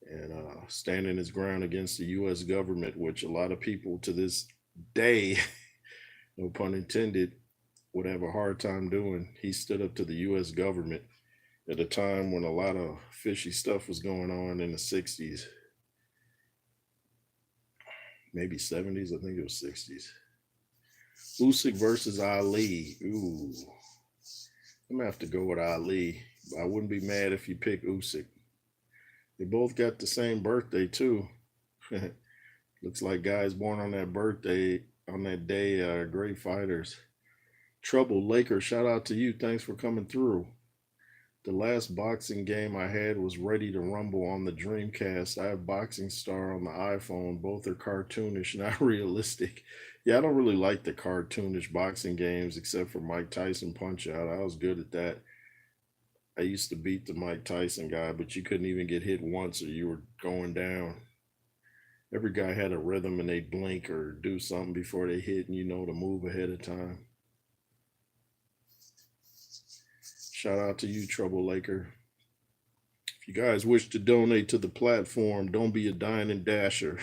A: and standing his ground against the U.S. government, which a lot of people to this day, no pun intended, would have a hard time doing. He stood up to the U.S. government at a time when a lot of fishy stuff was going on in the 60s, maybe 70s. I think it was 60s. Usyk versus Ali. Ooh, I'm gonna have to go with Ali. I wouldn't be mad if you pick Usyk. They both got the same birthday too. Looks like guys born on that birthday on that day are great fighters. Trouble Laker, shout out to you. Thanks for coming through. The last boxing game I had was Ready to Rumble on the Dreamcast. I have Boxing Star on the iPhone. Both are cartoonish, not realistic. Yeah, I don't really like the cartoonish boxing games except for Mike Tyson Punch Out. I was good at that. I used to beat the Mike Tyson guy, but you couldn't even get hit once or you were going down. Every guy had a rhythm and they'd blink or do something before they hit and to move ahead of time. Shout out to you, Trouble Laker. If you guys wish to donate to the platform, don't be a dine and dasher.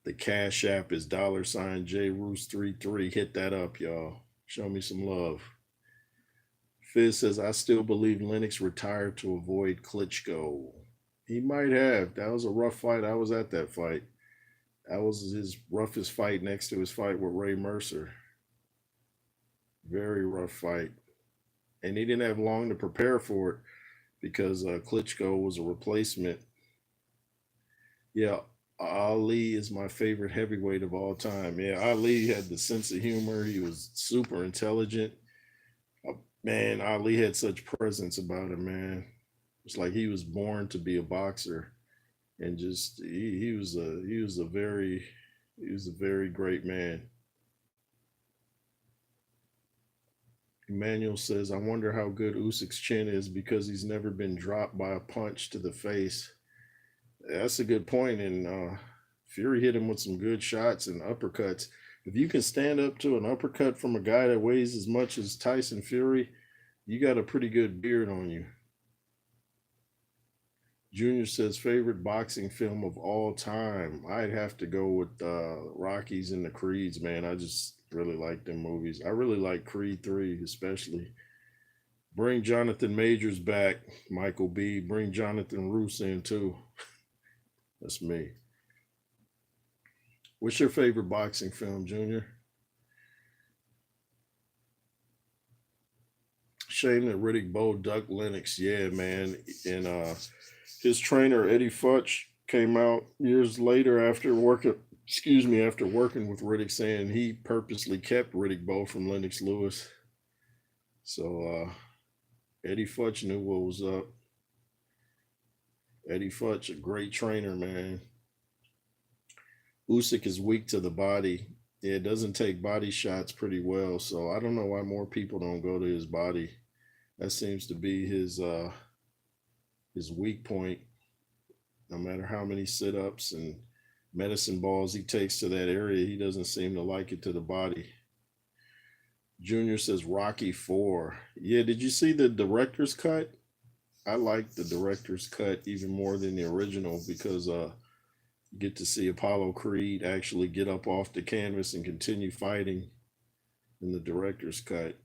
A: The Cash App is $JRoos33. Hit that up, y'all. Show me some love. Fizz says, I still believe Lennox retired to avoid Klitschko. He might have. That was a rough fight. I was at that fight. That was his roughest fight next to his fight with Ray Mercer. Very rough fight. And he didn't have long to prepare for it because Klitschko was a replacement. Yeah, Ali is my favorite heavyweight of all time. Yeah, Ali had the sense of humor. He was super intelligent. Man, Ali had such presence about him, man. It's like he was born to be a boxer, and just he was a very great man. Emmanuel says, "I wonder how good Usyk's chin is because he's never been dropped by a punch to the face." That's a good point, and Fury hit him with some good shots and uppercuts. If you can stand up to an uppercut from a guy that weighs as much as Tyson Fury, you got a pretty good beard on you. Junior says favorite boxing film of all time. I'd have to go with Rockies and the Creeds, man. I just really like them movies. I really like Creed 3, especially. Bring Jonathan Majors back, Michael B. Bring Jonathan Roos in too. That's me. What's your favorite boxing film, Junior? Shame that Riddick Bowe ducked Lennox. Yeah, man. And his trainer Eddie Futch came out years later after working with Riddick, saying he purposely kept Riddick Bowe from Lennox Lewis. So Eddie Futch knew what was up. Eddie Futch, a great trainer, man. Usyk is weak to the body. Yeah, it doesn't take body shots pretty well. So I don't know why more people don't go to his body. That seems to be his weak point. No matter how many sit-ups and medicine balls he takes to that area, he doesn't seem to like it to the body. Junior says Rocky 4. Yeah, did you see the director's cut? I like the director's cut even more than the original because you get to see Apollo Creed actually get up off the canvas and continue fighting in the director's cut.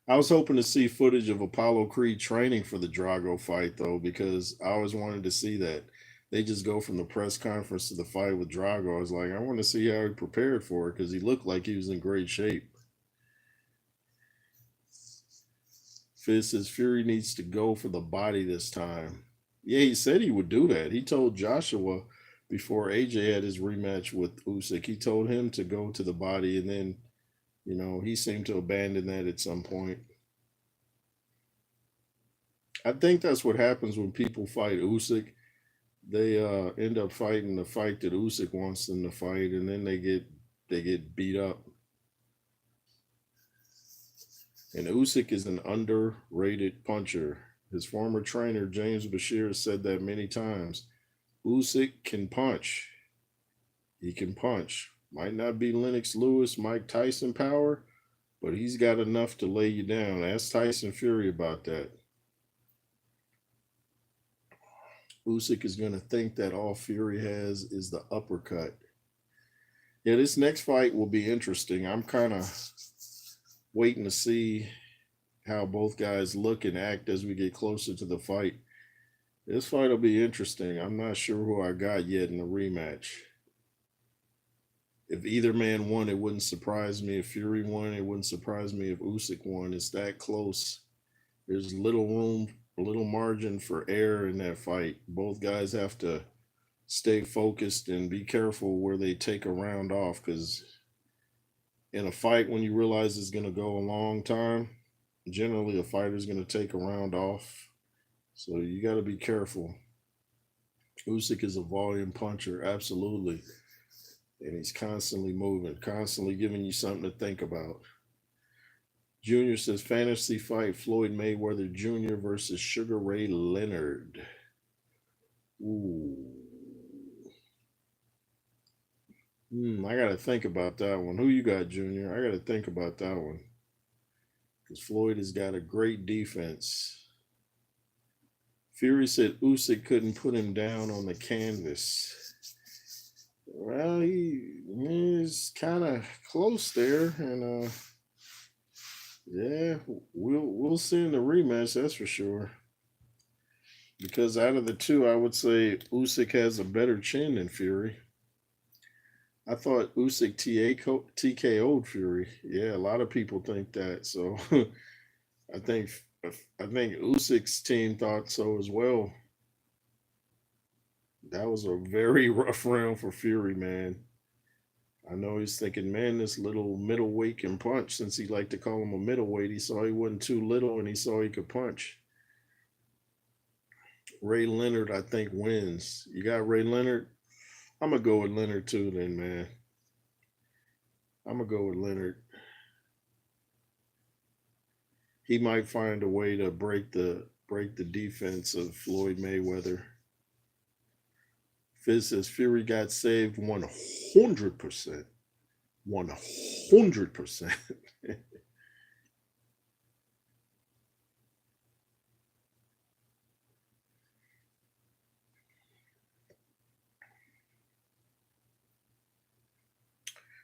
A: I was hoping to see footage of Apollo Creed training for the Drago fight though, because I always wanted to see that. They just go from the press conference to the fight with Drago. I was like, I want to see how he prepared for it because he looked like he was in great shape. Fizz says Fury needs to go for the body this time. Yeah, he said he would do that. He told Joshua before AJ had his rematch with Usyk, he told him to go to the body, and then, he seemed to abandon that at some point. I think that's what happens when people fight Usyk. They end up fighting the fight that Usyk wants them to fight, and then they get beat up. And Usyk is an underrated puncher. His former trainer James Bashir said that many times. Usyk can punch. He can punch. Might not be Lennox Lewis, Mike Tyson power, but he's got enough to lay you down. Ask Tyson Fury about that. Usyk is going to think that all Fury has is the uppercut. Yeah, this next fight will be interesting. I'm kind of waiting to see how both guys look and act as we get closer to the fight. This fight will be interesting. I'm not sure who I got yet in the rematch. If either man won, it wouldn't surprise me. If Fury won, it wouldn't surprise me if Usyk won. It's that close. There's little room, little margin for error in that fight. Both guys have to stay focused and be careful where they take a round off, because in a fight, when you realize it's going to go a long time, generally a fighter's going to take a round off. So you got to be careful. Usyk is a volume puncher, absolutely. And he's constantly moving, constantly giving you something to think about. Junior says fantasy fight Floyd Mayweather Jr. versus Sugar Ray Leonard. Ooh. I got to think about that one. Who you got, Junior? I got to think about that one. Because Floyd has got a great defense. Fury said Usyk couldn't put him down on the canvas. Well, he's kind of close there, and yeah, we'll see in the rematch. That's for sure. Because out of the two, I would say Usyk has a better chin than Fury. I thought Usyk TKO'd Fury. Yeah, a lot of people think that. So I think Usyk's team thought so as well. That was a very rough round for Fury, man. I know he's thinking, man, this little middleweight can punch. Since he liked to call him a middleweight, he saw he wasn't too little and he saw he could punch. Ray Leonard, I think, wins. You got Ray Leonard? I'm gonna go with Leonard too, then, man. I'm gonna go with Leonard. He might find a way to break the defense of Floyd Mayweather. Fizz says Fury got saved 100%. 100%.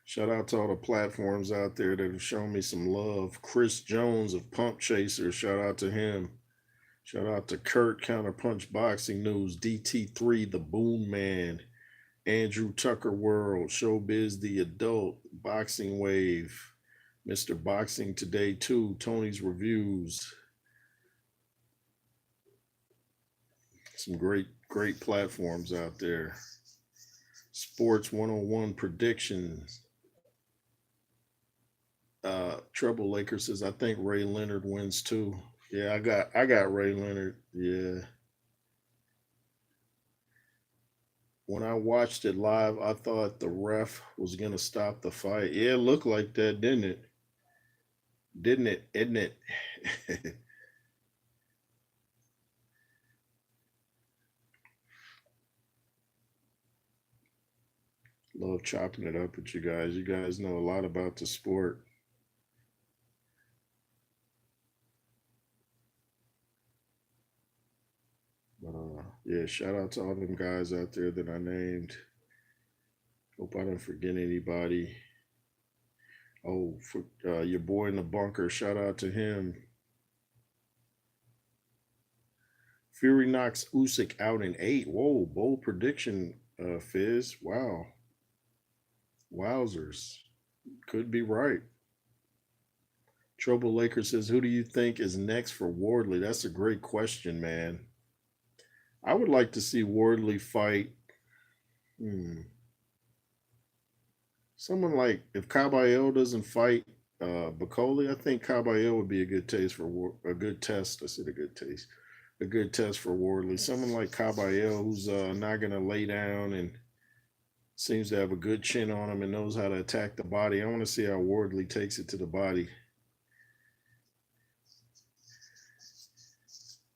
A: Shout out to all the platforms out there that have shown me some love. Chris Jones of Pump Chaser, shout out to him. Shout out to Kurt, Counterpunch Boxing News, DT3, The Boom Man, Andrew Tucker World, Showbiz The Adult, Boxing Wave, Mr. Boxing Today 2, Tony's Reviews. Some great platforms out there. Sports 101 Predictions. Trouble Laker says, I think Ray Leonard wins too. Yeah, I got Ray Leonard. Yeah. When I watched it live, I thought the ref was gonna stop the fight. Yeah, it looked like that, didn't it? Didn't it? Isn't it? Love chopping it up with you guys. You guys know a lot about the sport. But yeah, shout out to all them guys out there that I named. Hope I don't forget anybody. Oh, for your boy in the bunker, shout out to him. Fury knocks Usyk out in 8. Whoa, bold prediction, Fizz. Wow. Wowzers. Could be right. Trouble Laker says, who do you think is next for Wardley? That's a great question, man. I would like to see Wardley fight. Someone like, if Caballero doesn't fight Bacoli, I think Caballero would be a good taste for a good test. I said a good taste, a good test for Wardley. Someone like Caballero who's not going to lay down and seems to have a good chin on him and knows how to attack the body. I want to see how Wardley takes it to the body.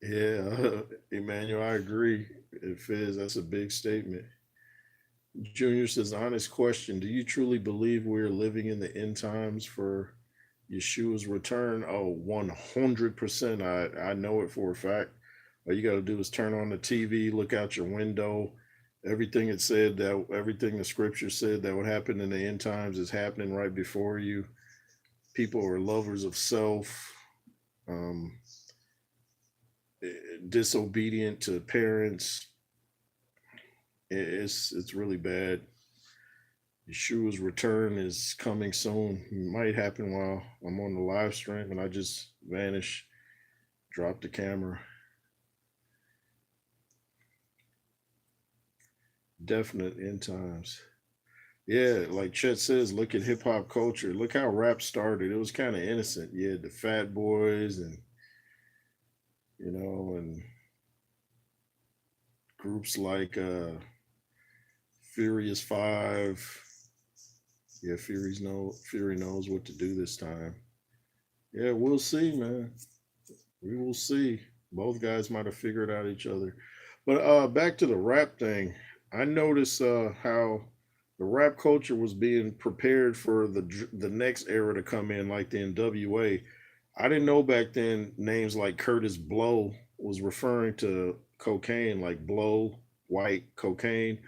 A: Yeah, Emmanuel, I agree. It Fizz, that's a big statement. Junior says, honest question. Do you truly believe we're living in the end times for Yeshua's return? Oh, 100%. I know it for a fact. All you got to do is turn on the TV, look out your window. Everything it said, that everything the scripture said that would happen in the end times is happening right before you. People are lovers of self, disobedient to parents. It's really bad. Yeshua's return is coming soon. It might happen while I'm on the live stream and I just vanish, drop the camera. Definite end times. Yeah, like Chet says, look at hip hop culture. Look how rap started. It was kind of innocent. You had the Fat Boys and and groups like Furious Five. Yeah, Fury knows what to do this time. Yeah, we'll see, man. We will see. Both guys might have figured out each other. But back to the rap thing. I noticed how the rap culture was being prepared for the next era to come in, like the NWA. I didn't know back then names like Curtis Blow was referring to cocaine, like Blow, white cocaine.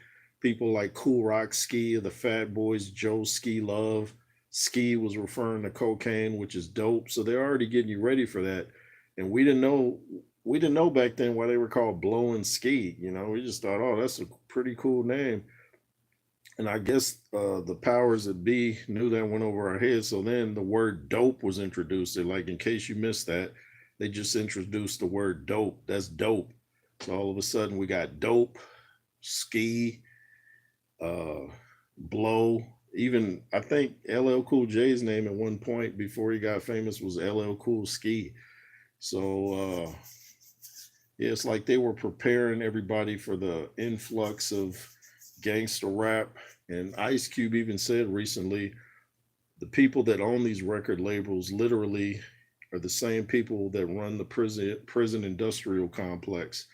A: People like Cool Rock Ski, the Fat Boys, Joe Ski Love. Ski was referring to cocaine, which is dope. So they're already getting you ready for that. And we didn't know back then why they were called Blow and Ski. We just thought, oh, that's a pretty cool name. And I guess the powers that be knew that went over our heads. So then the word dope was introduced. They're like, in case you missed that, they just introduced the word dope. That's dope. So all of a sudden we got dope, ski, blow. Even I think LL Cool J's name at one point before he got famous was LL Cool Ski. So yeah, it's like they were preparing everybody for the influx of gangster rap. And Ice Cube even said recently, the people that own these record labels literally are the same people that run the prison industrial complex.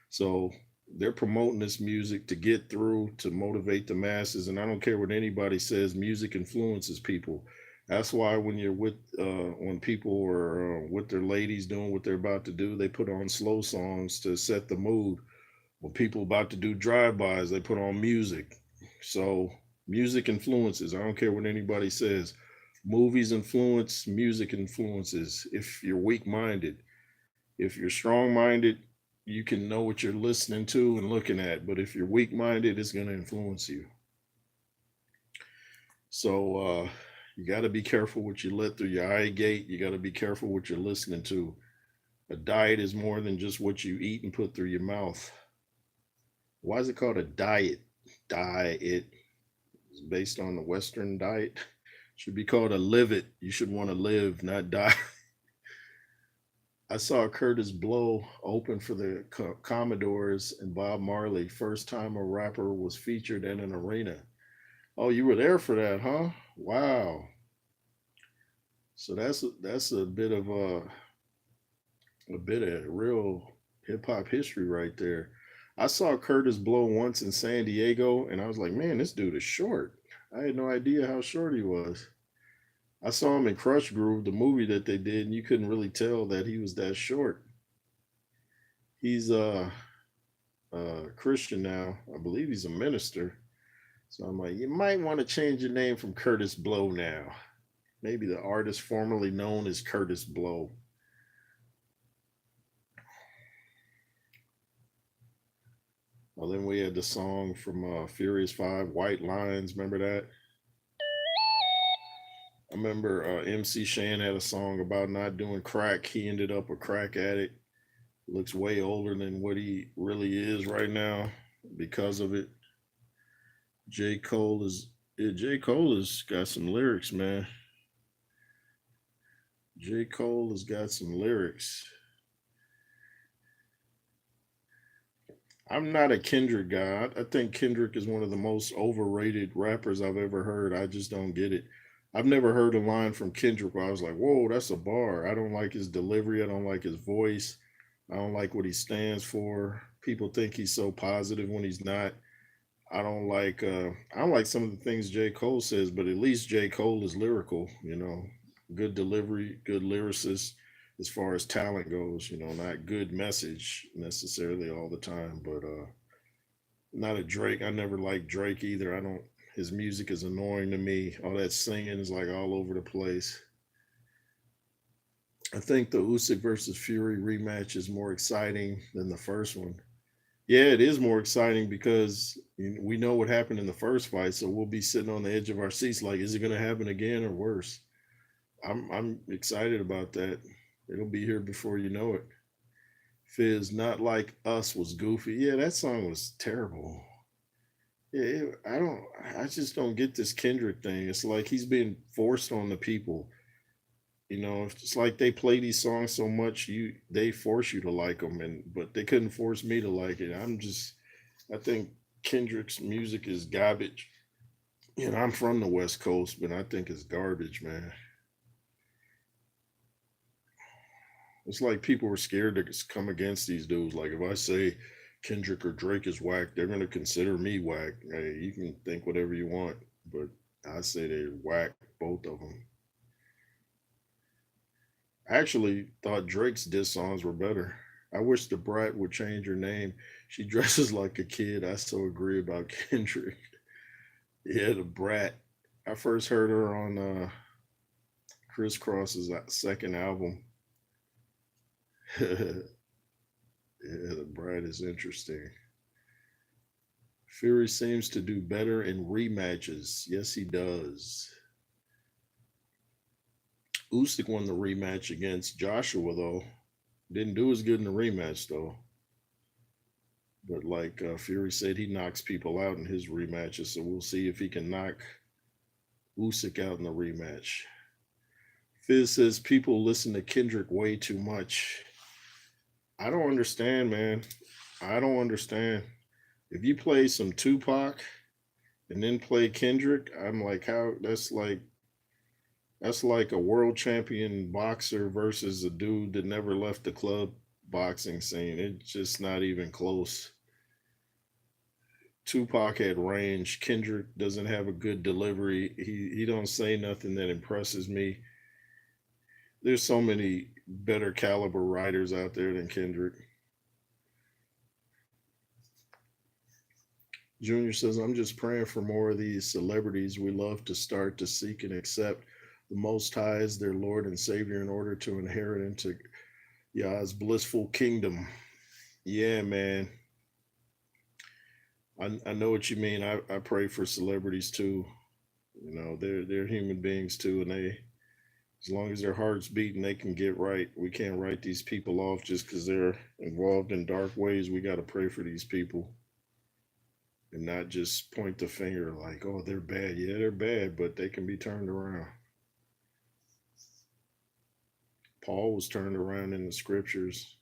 A: So they're promoting this music to get through, to motivate the masses. And I don't care what anybody says, music influences people. That's why when you're with, when people are with their ladies doing what they're about to do, they put on slow songs to set the mood. When people about to do drive-bys, they put on music. So music influences. I don't care what anybody says. Movies influence, music influences. If you're weak-minded, if you're strong-minded, you can know what you're listening to and looking at. But if you're weak-minded, it's going to influence you. So you got to be careful what you let through your eye gate. You got to be careful what you're listening to. A diet is more than just what you eat and put through your mouth. Why is it called a diet? Diet is based on the Western diet. Should be called a live it. You should want to live, not die. I saw Curtis Blow open for the Commodores and Bob Marley. First time a rapper was featured in an arena. Oh, you were there for that, huh? Wow. So that's a bit of a bit of real hip hop history right there. I saw Curtis Blow once in San Diego, and I was like, man, this dude is short. I had no idea how short he was. I saw him in Crush Groove, the movie that they did, and you couldn't really tell that he was that short. He's Christian now. I believe he's a minister. So I'm like, you might want to change your name from Curtis Blow now. Maybe the artist formerly known as Curtis Blow. Well, then we had the song from Furious Five, White Lines. Remember that? I remember MC Shan had a song about not doing crack. He ended up a crack addict. Looks way older than what he really is right now because of it. J. Cole is yeah, J. Cole has got some lyrics, man. J. Cole has got some lyrics. I'm not a Kendrick guy. I think Kendrick is one of the most overrated rappers I've ever heard. I just don't get it. I've never heard a line from Kendrick where I was like, whoa, that's a bar. I don't like his delivery. I don't like his voice. I don't like what he stands for. People think he's so positive when he's not. I don't like some of the things J. Cole says, but at least J. Cole is lyrical, good delivery, good lyricist as far as talent goes, not good message necessarily all the time, but not a Drake. I never liked Drake either. I don't His music is annoying to me. All that singing is like all over the place. I think the Usyk versus Fury rematch is more exciting than the first one. Yeah, it is more exciting because we know what happened in the first fight, so we'll be sitting on the edge of our seats like, is it going to happen again or worse? I'm excited about that. It'll be here before you know it. Fizz, Not Like Us was goofy. Yeah, that song was terrible. Yeah, I just don't get this Kendrick thing. It's like he's being forced on the people. It's like they play these songs so much, they force you to like them, but they couldn't force me to like it. I think Kendrick's music is garbage. I'm from the West Coast, but I think it's garbage, man. It's like people were scared to come against these dudes. Like if I say Kendrick or Drake is whack, they're gonna consider me whack. Hey, you can think whatever you want, but I say they're whack, both of them. I actually thought Drake's diss songs were better. I wish the brat would change her name. She dresses like a kid. I so agree about Kendrick. Yeah, the brat. I first heard her on Chris Cross's second album. Yeah, the brat is interesting. Fury seems to do better in rematches. Yes, he does. Usyk won the rematch against Joshua, though. Didn't do as good in the rematch, though. But like Fury said, he knocks people out in his rematches. So we'll see if he can knock Usyk out in the rematch. Fizz says people listen to Kendrick way too much. I don't understand, man. I don't understand. If you play some Tupac and then play Kendrick, I'm like, how that's like a world champion boxer versus a dude that never left the club boxing scene. It's just not even close. Tupac had range. Kendrick doesn't have a good delivery. He don't say nothing that impresses me. There's so many better caliber writers out there than Kendrick. Junior says, I'm just praying for more of these celebrities we love to start to seek and accept the Most High as their Lord and Savior in order to inherit into Yah's blissful kingdom. Yeah, man. I know what you mean. I pray for celebrities too. They're human beings too, and they, as long as their heart's beating, they can get right. We can't write these people off just because they're involved in dark ways. We got to pray for these people and not just point the finger like, oh, they're bad. Yeah, they're bad, but they can be turned around. Paul was turned around in the scriptures,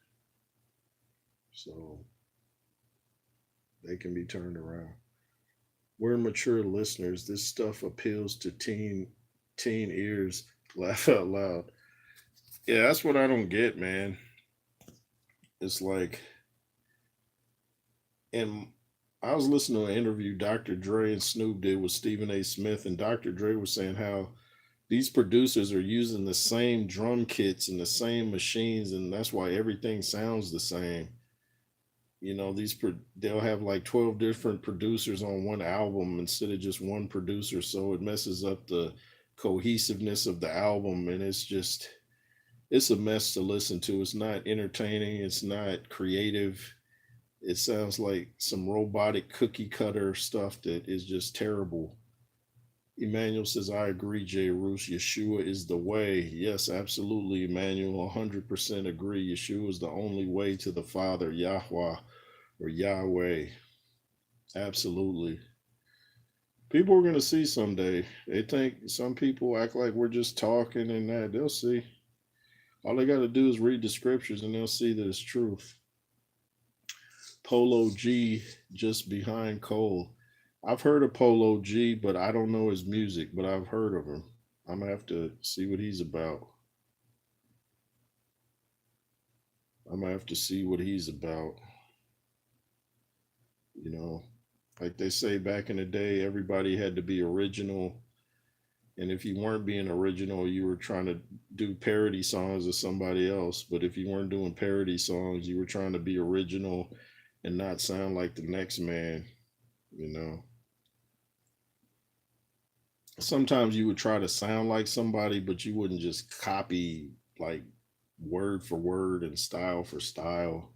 A: so they can be turned around. We're mature listeners. This stuff appeals to teen ears. Laugh out loud. Yeah, that's what I don't get, man. It's like, and I was listening to an interview Dr. Dre and Snoop did with Stephen A. Smith, and Dr. Dre was saying how these producers are using the same drum kits and the same machines, and that's why everything sounds the same. They'll have like 12 different producers on one album instead of just one producer, so it messes up the cohesiveness of the album, and it's a mess to listen to. It's not entertaining, it's not creative. It sounds like some robotic cookie cutter stuff that is just terrible. Emmanuel says, I agree, Jay Roos. Yeshua is the way. Yes, absolutely, Emmanuel. 100% agree. Yeshua is the only way to the Father, Yahweh or Yahweh. Absolutely. People are going to see someday. They think some people act like we're just talking and that. They'll see. All they got to do is read the scriptures and they'll see that it's truth. Polo G just behind Cole. I've heard of Polo G, but I don't know his music, but I've heard of him. I'm going to have to see what he's about. I'm going to have to see what he's about. Like they say back in the day, everybody had to be original. And if you weren't being original, you were trying to do parody songs of somebody else. But if you weren't doing parody songs, you were trying to be original and not sound like the next man, you know. Sometimes you would try to sound like somebody, but you wouldn't just copy like word for word and style for style.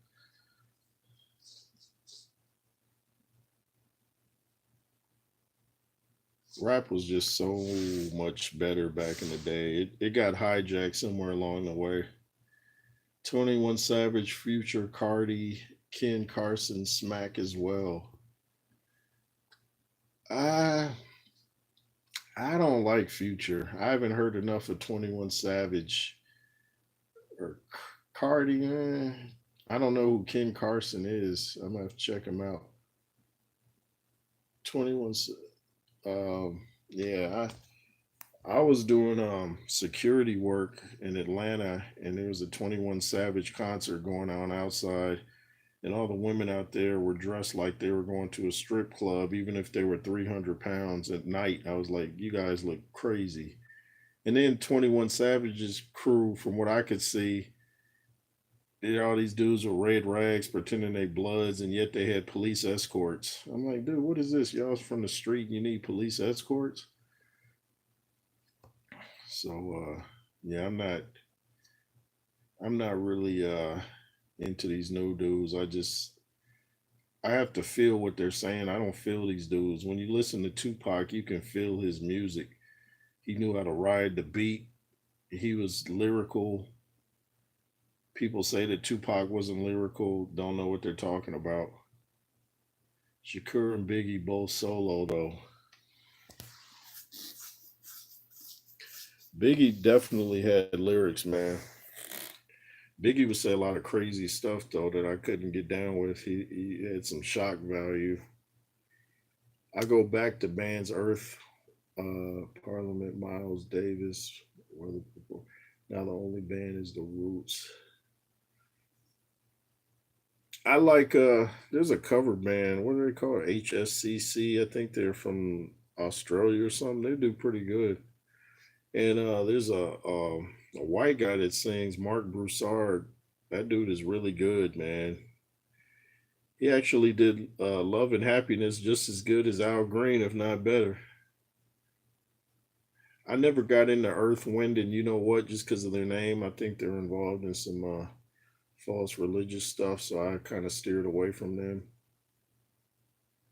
A: Rap was just so much better back in the day. It got hijacked somewhere along the way. 21 Savage, Future, Cardi, Ken Carson, Smack as well. I I don't like Future. I haven't heard enough of 21 Savage or Cardi. I don't know who Ken Carson is. I'm gonna have to check him out. 21. Yeah, I was doing security work in Atlanta, and there was a 21 Savage concert going on outside, and all the women out there were dressed like they were going to a strip club, even if they were 300 pounds at night. I was like, you guys look crazy. And then 21 Savage's crew, from what I could see, all these dudes with red rags pretending they bloods, and yet they had police escorts. I'm like, dude, what is this? Y'all's from the street and you need police escorts? So yeah, I'm not really into these new dudes. I have to feel what they're saying. I don't feel these dudes. When you listen to Tupac, you can feel his music. He knew how to ride the beat. He was lyrical. People say that Tupac wasn't lyrical, don't know what they're talking about. Shakur and Biggie both solo though. Biggie definitely had lyrics, man. Biggie would say a lot of crazy stuff though that I couldn't get down with. He had some shock value. I go back to bands Earth, Parliament, Miles Davis, other people. Now the only band is the Roots. I like there's a cover band. What do they call it? HSCC. I think they're from Australia or something. They do pretty good. And there's a white guy that sings, Mark Broussard. That dude is really good, man. He actually did Love and Happiness just as good as Al Green, if not better. I never got into Earth, Wind, and You Know What just because of their name. I think they're involved in some false religious stuff, so I kind of steered away from them.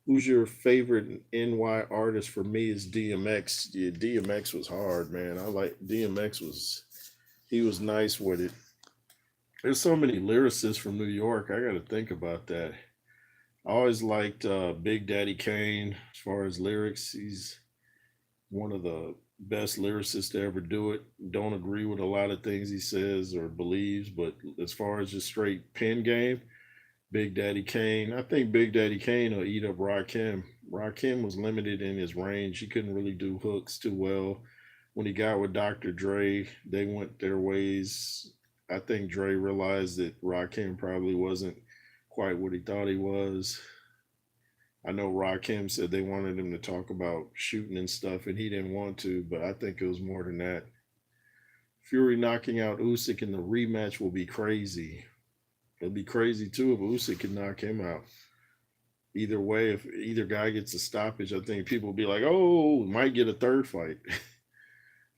A: Who's your favorite NY artist? For me, is DMX. Yeah, DMX was hard, man. I like DMX was he was nice with it. There's so many lyricists from New York. I got to think about that. I always liked Big Daddy Kane as far as lyrics. He's one of the best lyricists to ever do it. Don't agree with a lot of things he says or believes, but as far as just straight pen game, Big Daddy Kane. I think Big Daddy Kane will eat up Rakim. Rakim was limited in his range. He couldn't really do hooks too well. When he got with Dr. Dre, they went their ways. I think Dre realized that Rakim probably wasn't quite what he thought he was. I know Rakim said they wanted him to talk about shooting and stuff, and he didn't want to, but I think it was more than that. Fury knocking out Usyk in the rematch will be crazy. It'll be crazy too if Usyk can knock him out. Either way, if either guy gets a stoppage, I think people will be like, "Oh, might get a third fight."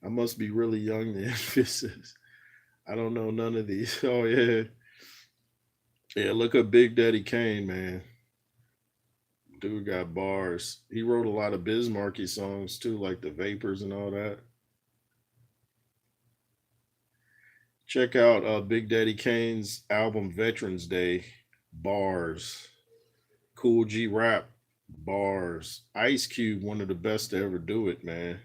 A: I must be really young then. This is, I don't know none of these. Oh yeah, yeah. Look up Big Daddy Kane, man. Dude got bars. He wrote a lot of Bismarcky songs too, like the Vapors and all that. Check out Big Daddy Kane's album Veterans Day. Bars. Cool G Rap. Bars. Ice Cube, one of the best to ever do it, man.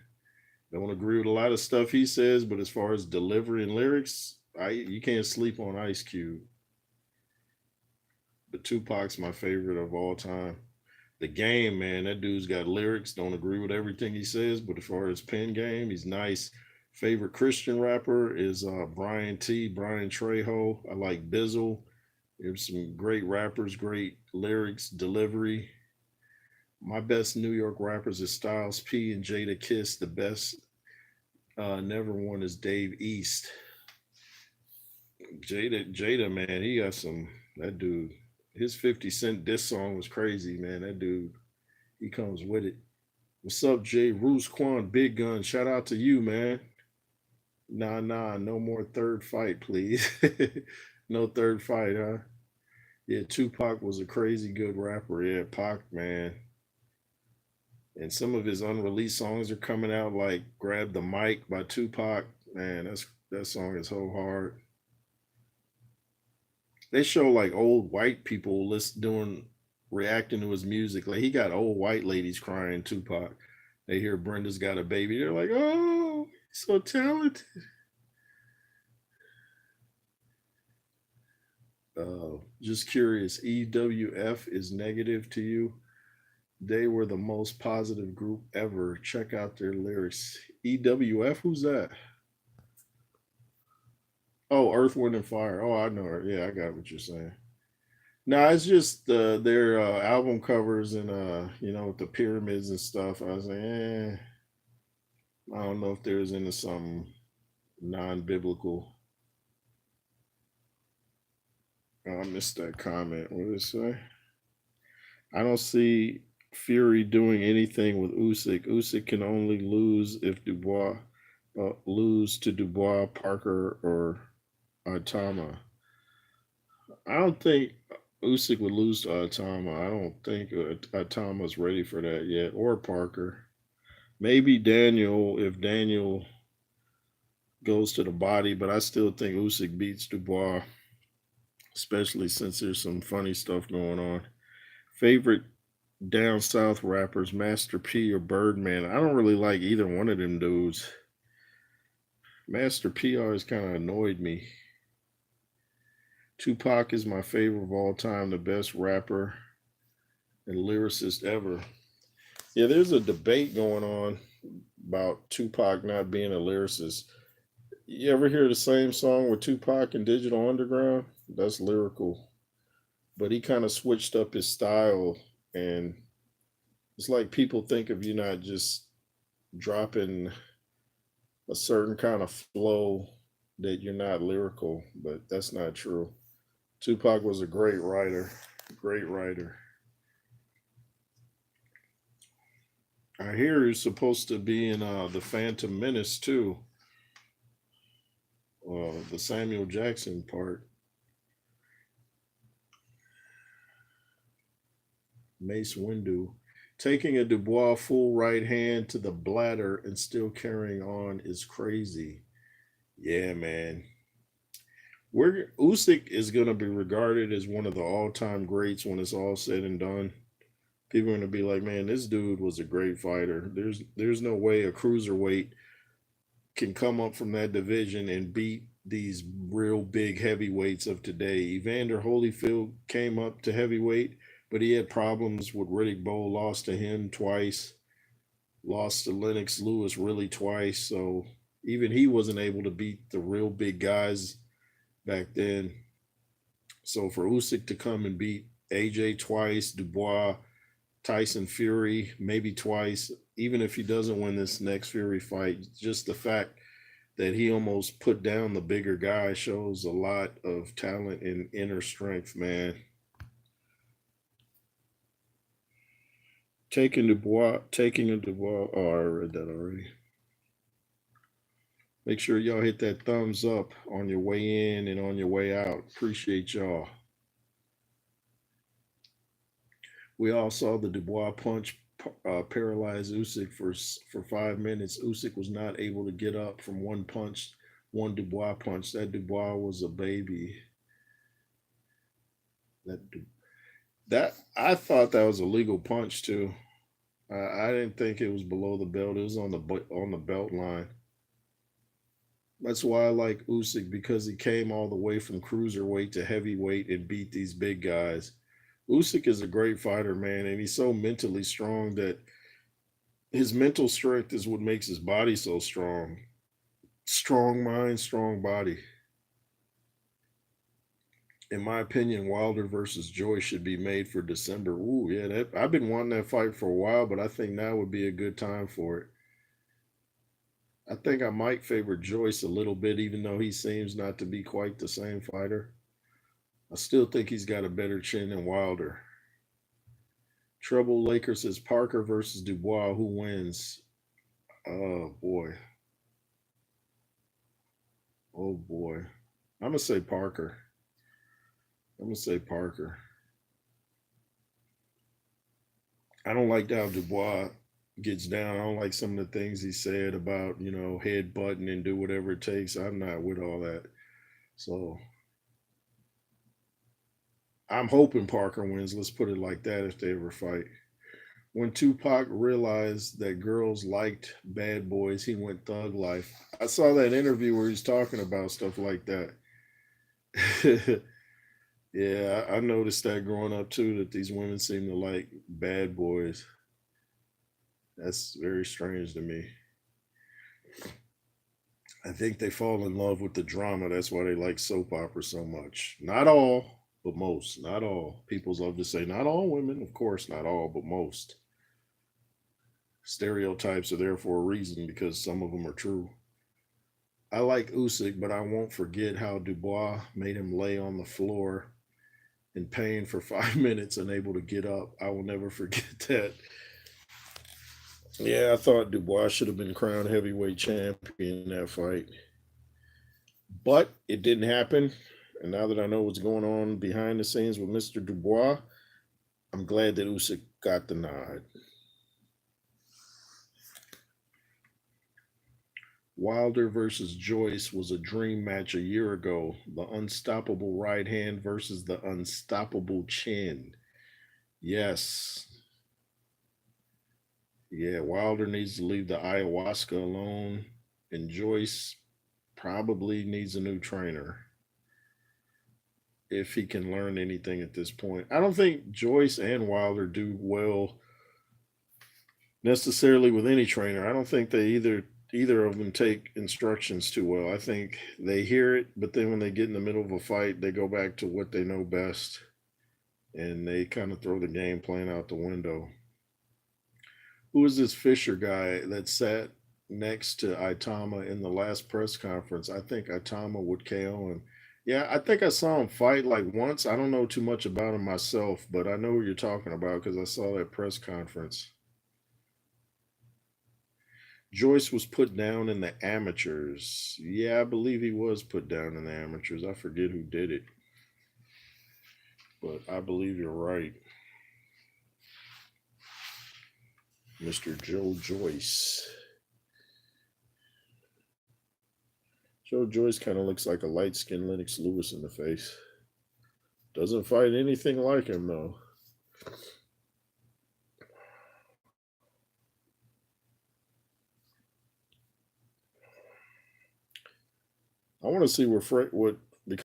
A: Don't agree with a lot of stuff he says, but as far as delivery and lyrics, you can't sleep on Ice Cube. But Tupac's my favorite of all time. The Game, man, that dude's got lyrics. Don't agree with everything he says, but as far as pen game, he's nice. Favorite Christian rapper is Brian T. Brian Trejo. I like Bizzle. There's some great rappers, great lyrics, delivery. My best New York rappers is Styles P and Jada Kiss. The best never one is Dave East. Jada, man, he got some. That dude, his 50 Cent diss song was crazy, man. That dude, he comes with it. What's up, Jay? Roos Quan, Big Gun. Shout out to you, man. Nah, nah, no more third fight, please. No third fight, huh? Yeah, Tupac was a crazy good rapper. Yeah, Pac, man. And some of his unreleased songs are coming out, like "Grab the Mic" by Tupac. Man, that song is so hard. They show like old white people list doing reacting to his music. Like he got old white ladies crying Tupac. They hear Brenda's got a baby. They're like, "Oh, he's so talented." Just curious, EWF is negative to you? They were the most positive group ever. Check out their lyrics. EWF, who's that? Oh, Earth, Wind, and Fire. Oh, I know her. Yeah, I got what you're saying. No, it's just their album covers and with the pyramids and stuff. I was like, I don't know if there's into some non-biblical. Oh, I missed that comment. What did it say? I don't see Fury doing anything with Usyk. Usyk can only lose if Dubois lose to Dubois, Parker, or Itama. I don't think Usyk would lose to Itama. I don't think Itama's ready for that yet, or Parker. Maybe Daniel if Daniel goes to the body, but I still think Usyk beats Dubois, especially since there's some funny stuff going on. Favorite down south rappers, Master P or Birdman. I don't really like either one of them dudes. Master PR has kind of annoyed me. Tupac is my favorite of all time, the best rapper and lyricist ever. Yeah, there's a debate going on about Tupac not being a lyricist. You ever hear the same song with Tupac and Digital Underground? That's lyrical. But he kind of switched up his style, and it's like people think of you not just dropping a certain kind of flow that you're not lyrical, but that's not true. Tupac was a great writer, great writer. I hear he's supposed to be in the Phantom Menace too, the Samuel Jackson part. Mace Windu. Taking a Dubois full right hand to the bladder and still carrying on is crazy. Yeah, man. We're Usyk is going to be regarded as one of the all-time greats when it's all said and done. People are going to be like, "Man, this dude was a great fighter." There's no way a cruiserweight can come up from that division and beat these real big heavyweights of today. Evander Holyfield came up to heavyweight, but he had problems with Riddick Bowe, lost to him twice, lost to Lennox Lewis really twice. So even he wasn't able to beat the real big guys back then. So for Usyk to come and beat AJ twice, Dubois, Tyson Fury maybe twice, even if he doesn't win this next Fury fight, just the fact that he almost put down the bigger guy shows a lot of talent and inner strength, man. Taking a Dubois. Oh, I read that already. Make sure y'all hit that thumbs up on your way in and on your way out. Appreciate y'all. We all saw the Dubois punch paralyze Usyk for 5 minutes. Usyk was not able to get up from one punch, one Dubois punch. That Dubois was a baby. That that I thought that was a legal punch too. I didn't think it was below the belt. It was on the belt line. That's why I like Usyk because he came all the way from cruiserweight to heavyweight and beat these big guys. Usyk is a great fighter, man, and he's so mentally strong that his mental strength is what makes his body so strong. Strong mind, strong body. In my opinion, Wilder versus Joyce should be made for December. Ooh, yeah, I've been wanting that fight for a while, but I think now would be a good time for it. I think I might favor Joyce a little bit, even though he seems not to be quite the same fighter. I still think he's got a better chin than Wilder. Trouble Lakers says Parker versus Dubois. Who wins? Oh boy. Oh boy. I'm gonna say Parker. I'm gonna say Parker. I don't like how Dubois gets down. I don't like some of the things he said about, head button and do whatever it takes. I'm not with all that. So I'm hoping Parker wins. Let's put it like that if they ever fight. When Tupac realized that girls liked bad boys, he went thug life. I saw that interview where he's talking about stuff like that. Yeah, I noticed that growing up too, that these women seem to like bad boys. That's very strange to me. I think they fall in love with the drama. That's why they like soap opera so much. Not all, but most. Not all. People love to say not all women, of course, not all, but most. Stereotypes are there for a reason because some of them are true. I like Usyk, but I won't forget how Dubois made him lay on the floor in pain for 5 minutes, unable to get up. I will never forget that. Yeah, I thought Dubois should have been crowned heavyweight champion in that fight, but it didn't happen. And now that I know what's going on behind the scenes with Mr. Dubois, I'm glad that Usyk got the nod. Wilder versus Joyce was a dream match a year ago. The unstoppable right hand versus the unstoppable chin. Yes. Yeah, Wilder needs to leave the ayahuasca alone. And Joyce, probably needs a new trainer if he can learn anything at this point. I don't think Joyce and Wilder do well necessarily with any trainer. I don't think they either of them take instructions too well. I think they hear it, but then when they get in the middle of a fight, they go back to what they know best and they kind of throw the game plan out the window. Who was this Fisher guy that sat next to Itama in the last press conference? I think Itama would KO him. Yeah, I think I saw him fight like once. I don't know too much about him myself, but I know what you're talking about because I saw that press conference. Joyce was put down in the amateurs. Yeah, I believe he was put down in the amateurs. I forget who did it, but I believe you're right. Mr. Joe Joyce. Joe Joyce kind of looks like a light skinned Lennox Lewis in the face. Doesn't fight anything like him, though. I want to see what becomes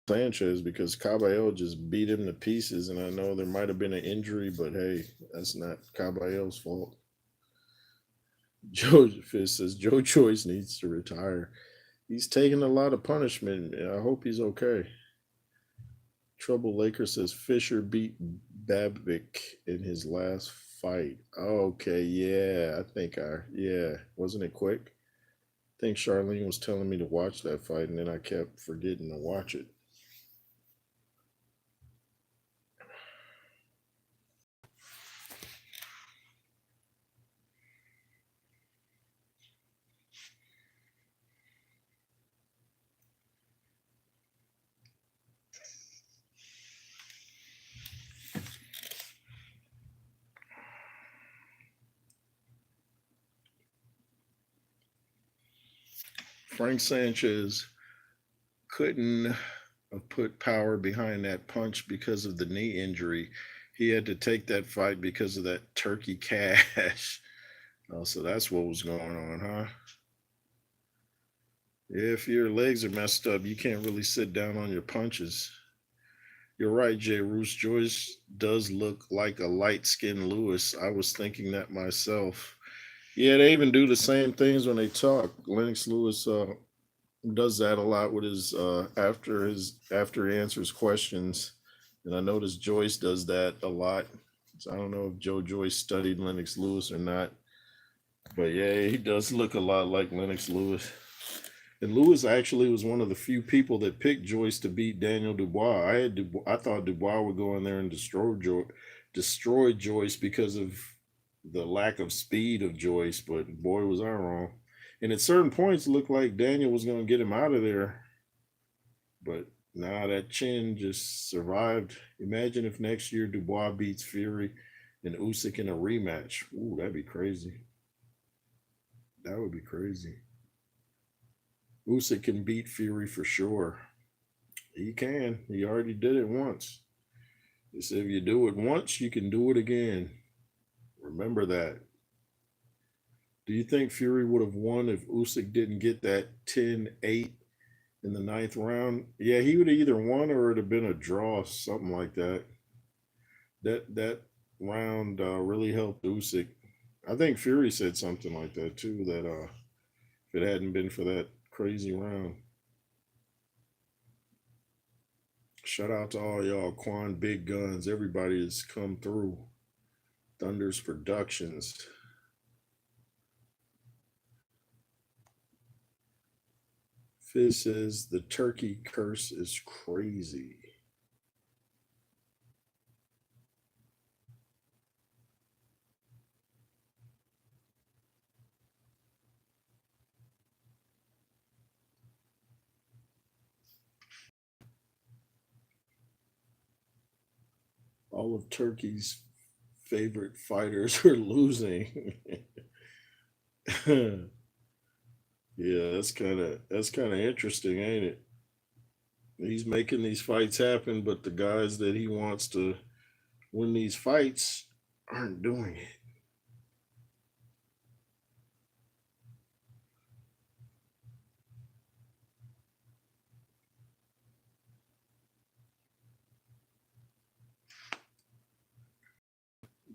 A: of Sanchez because Caballero just beat him to pieces, and I know there might have been an injury, but hey, that's not Caballero's fault. Joe Fist says Joe Joyce needs to retire. He's taking a lot of punishment, and I hope he's okay. Trouble Laker says Fisher beat Babbitt in his last fight. Okay, yeah, yeah, wasn't it quick? I think Charlene was telling me to watch that fight, and then I kept forgetting to watch it. Frank Sanchez couldn't have put power behind that punch because of the knee injury. He had to take that fight because of that turkey cash. Oh, so that's what was going on, huh? If your legs are messed up, you can't really sit down on your punches. You're right, Jay Roos. Joyce does look like a light skinned Lewis. I was thinking that myself. Yeah, they even do the same things when they talk. Lennox Lewis does that a lot with his after he answers questions, and I notice Joyce does that a lot. So I don't know if Joe Joyce studied Lennox Lewis or not, but yeah, he does look a lot like Lennox Lewis. And Lewis actually was one of the few people that picked Joyce to beat Daniel Dubois. I thought Dubois would go in there and destroy Joyce because of the lack of speed of Joyce, but boy was I wrong. And at certain points, it looked like Daniel was going to get him out of there, but nah, that chin just survived. Imagine if next year Dubois beats Fury and Usyk in a rematch. Ooh, that'd be crazy. That would be crazy. Usyk can beat Fury for sure. He can. He already did it once. He said if you do it once, you can do it again. Remember that. Do you think Fury would have won if Usyk didn't get that 10-8 in the ninth round? Yeah, he would have either won or it'd have been a draw, something like that. That round really helped Usyk. I think Fury said something like that too. That if it hadn't been for that crazy round. Shout out to all y'all, Quan Big Guns. Everybody has come through. Thunder's Productions. Fizz says the turkey curse is crazy. All of Turkey's favorite fighters are losing. Yeah, that's kind of interesting, ain't it? He's making these fights happen, but the guys that he wants to win these fights aren't doing it.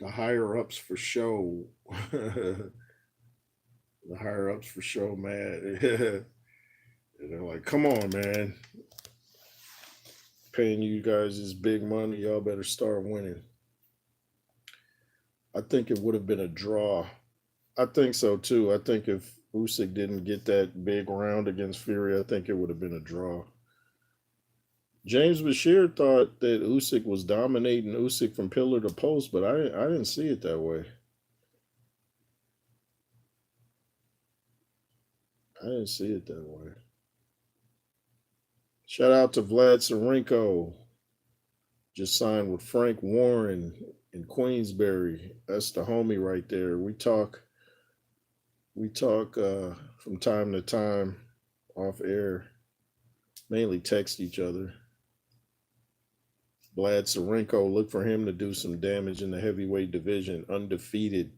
A: the higher ups for show. The higher ups for show, man. And they're like, come on, man. Paying you guys this big money. Y'all better start winning. I think it would have been a draw. I think so too. I think if Usyk didn't get that big round against Fury, I think it would have been a draw. James Bashir thought that Usyk was dominating Usyk from pillar to post, but I didn't see it that way. I didn't see it that way. Shout out to Vlad Sarenko. Just signed with Frank Warren in Queensbury. That's the homie right there. We talk from time to time off air, mainly text each other. Vlad Sarenko, look for him to do some damage in the heavyweight division. Undefeated.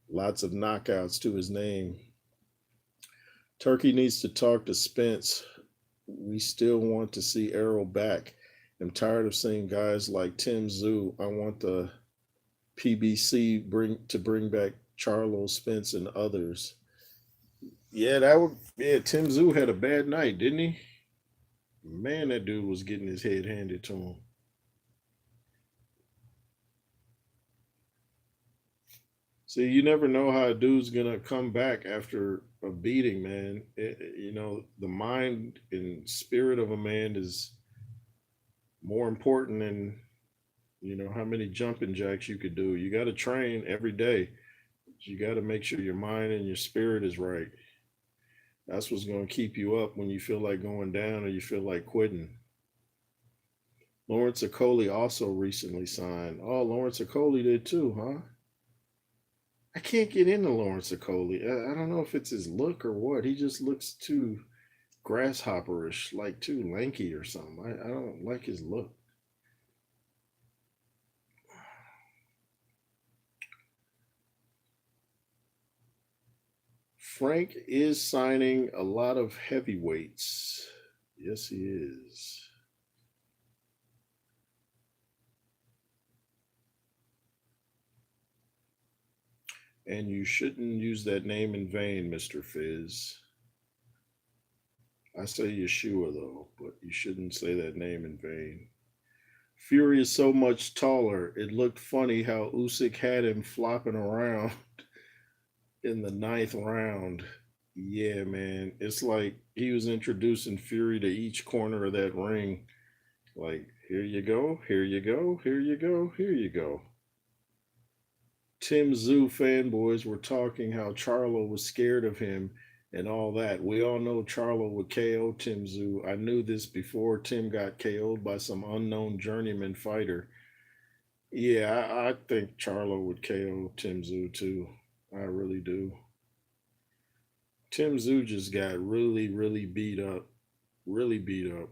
A: Lots of knockouts to his name. Turkey needs to talk to Spence. We still want to see Errol back. I'm tired of seeing guys like Tim Tszyu. I want the PBC to bring back Charlo, Spence, and others. Yeah, Tim Tszyu had a bad night, didn't he? Man, that dude was getting his head handed to him. See, you never know how a dude's gonna come back after a beating, man. The mind and spirit of a man is more important than how many jumping jacks you could do. You got to train every day. You got to make sure your mind and your spirit is right. That's what's going to keep you up when you feel like going down or you feel like quitting. Lawrence Okoli also recently signed. Oh, Lawrence Okoli did too, huh? I can't get into Lawrence Okoli. I don't know if it's his look or what. He just looks too grasshopperish, like too lanky or something. I don't like his look. Frank is signing a lot of heavyweights. Yes, he is. And you shouldn't use that name in vain, Mr. Fizz. I say Yeshua, though, but you shouldn't say that name in vain. Fury is so much taller. It looked funny how Usyk had him flopping around in the ninth round. Yeah, man. It's like he was introducing Fury to each corner of that ring. Like, here you go, here you go, here you go, here you go. Tim Tszyu fanboys were talking how Charlo was scared of him and all that. We all know Charlo would KO Tim Tszyu. I knew this before Tim got KO'd by some unknown journeyman fighter. Yeah, I think Charlo would KO Tim Tszyu too. I really do. Tim Tszyu just got really, really beat up. Really beat up.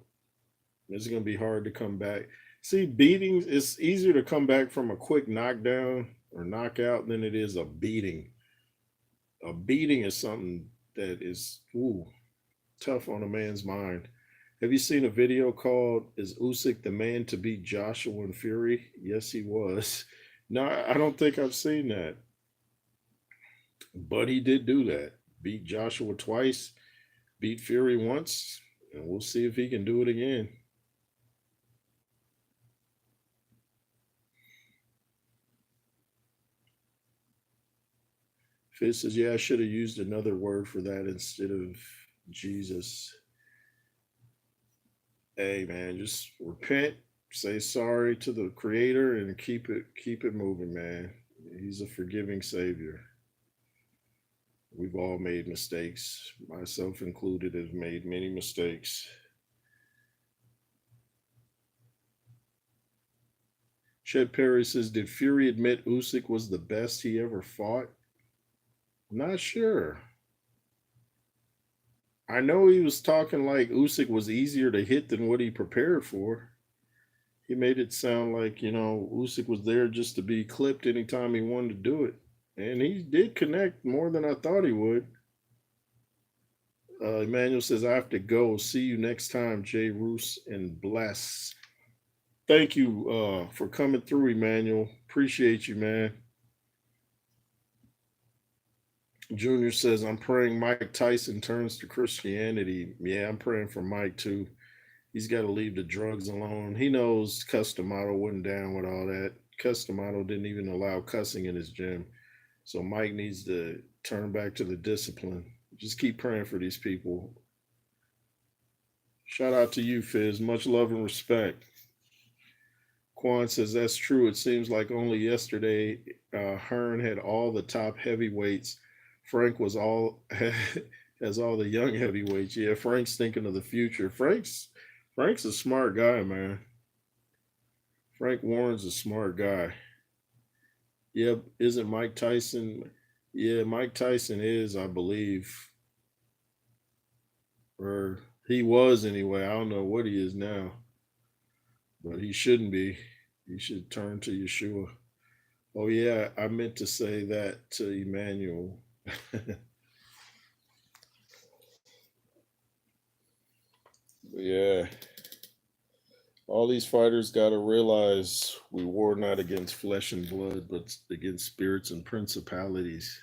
A: It's going to be hard to come back. See, beatings, it's easier to come back from a quick knockdown or knockout than it is a beating. A beating is something that is tough on a man's mind. Have you seen a video called "Is Usyk the Man to Beat Joshua and Fury?" Yes, he was. No, I don't think I've seen that, but he did do that. Beat Joshua twice, beat Fury once, and we'll see if he can do it again. Fizz says, yeah, I should have used another word for that instead of Jesus. Hey man, just repent, say sorry to the creator and keep it moving, man. He's a forgiving savior. We've all made mistakes. Myself included have made many mistakes. Chet Perry says, did Fury admit Usyk was the best he ever fought? Not sure. I know he was talking like Usyk was easier to hit than what he prepared for. He made it sound like, Usyk was there just to be clipped anytime he wanted to do it. And he did connect more than I thought he would. Emmanuel says, I have to go. See you next time, Jay Roos, and bless. Thank you for coming through, Emmanuel. Appreciate you, man. Junior says, I'm praying Mike Tyson turns to Christianity. Yeah, I'm praying for Mike too. He's got to leave the drugs alone. He knows Customato wasn't down with all that. Customato didn't even allow cussing in his gym. So Mike needs to turn back to the discipline. Just keep praying for these people. Shout out to you, Fizz. Much love and respect. Quan says that's true. It seems like only yesterday Hearn had all the top heavyweights. Frank was all has all the young heavyweights. Yeah, Frank's thinking of the future. Frank's a smart guy, man. Frank Warren's a smart guy. Yep, isn't Mike Tyson? Yeah, Mike Tyson is, I believe, or he was anyway. I don't know what he is now, but he shouldn't be. He should turn to Yeshua. Oh yeah, I meant to say that to Emmanuel. Yeah, all these fighters got to realize we war not against flesh and blood, but against spirits and principalities.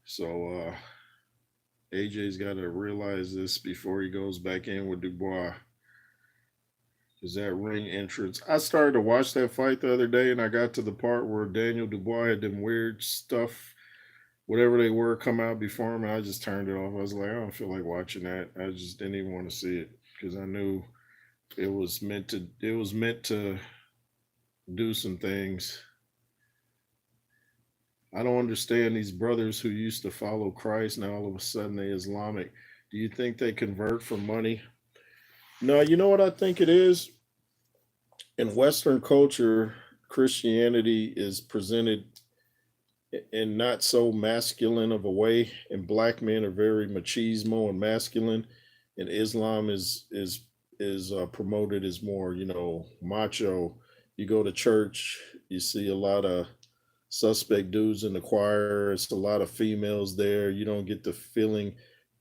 A: So AJ's got to realize this before he goes back in with Dubois. Is that ring entrance? I started to watch that fight the other day, and I got to the part where Daniel Dubois had them weird stuff, whatever they were, come out before him, and I just turned it off. I was like, I don't feel like watching that. I just didn't even want to see it because I knew it was meant to do some things. I don't understand these brothers who used to follow Christ now all of a sudden they Islamic. Do you think they convert for money? No, you know what I think it is? In Western culture, Christianity is presented in not so masculine of a way, and black men are very machismo and masculine, and Islam is promoted as more, macho. You go to church, you see a lot of suspect dudes in the choir. It's a lot of females there. You don't get the feeling.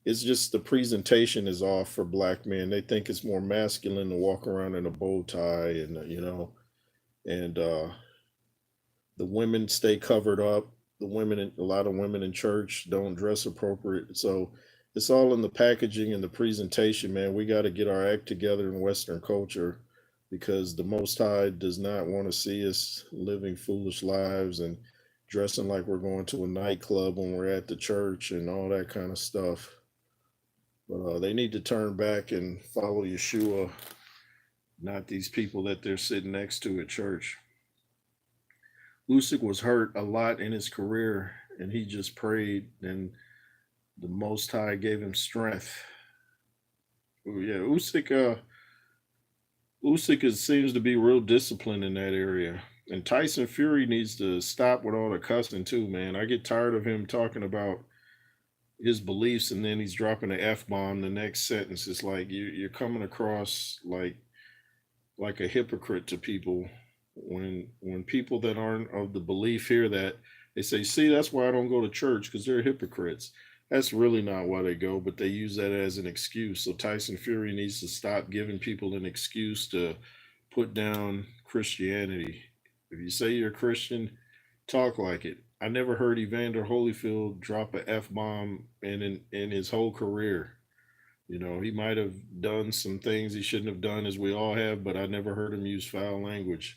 A: It's just the presentation is off for black men. They think it's more masculine to walk around in a bow tie, and and the women stay covered up. A lot of women in church don't dress appropriate. So it's all in the packaging and the presentation, man. We got to get our act together in Western culture because the Most High does not want to see us living foolish lives and dressing like we're going to a nightclub when we're at the church and all that kind of stuff. But they need to turn back and follow Yeshua, not these people that they're sitting next to at church. Usyk was hurt a lot in his career, and he just prayed, and the Most High gave him strength. Ooh, yeah, Usyk seems to be real disciplined in that area. And Tyson Fury needs to stop with all the cussing too, man. I get tired of him talking about his beliefs and then he's dropping an F bomb the next sentence. It's like you're coming across like a hypocrite to people when people that aren't of the belief hear that, they say, see, that's why I don't go to church, because they're hypocrites. That's really not why they go, but they use that as an excuse. So Tyson Fury needs to stop giving people an excuse to put down Christianity. If you say you're a Christian, talk like it. I never heard Evander Holyfield drop a F bomb in his whole career. He might have done some things he shouldn't have done, as we all have, but I never heard him use foul language.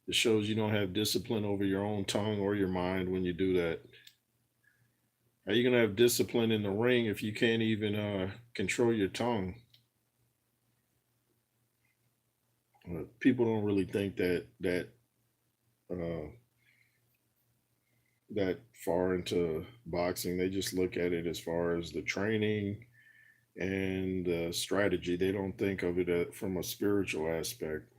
A: It shows you don't have discipline over your own tongue or your mind when you do that. How are you gonna have discipline in the ring if you can't even control your tongue? People don't really think uh, that far into boxing. They just look at it as far as the training and the strategy. They don't think of it from a spiritual aspect.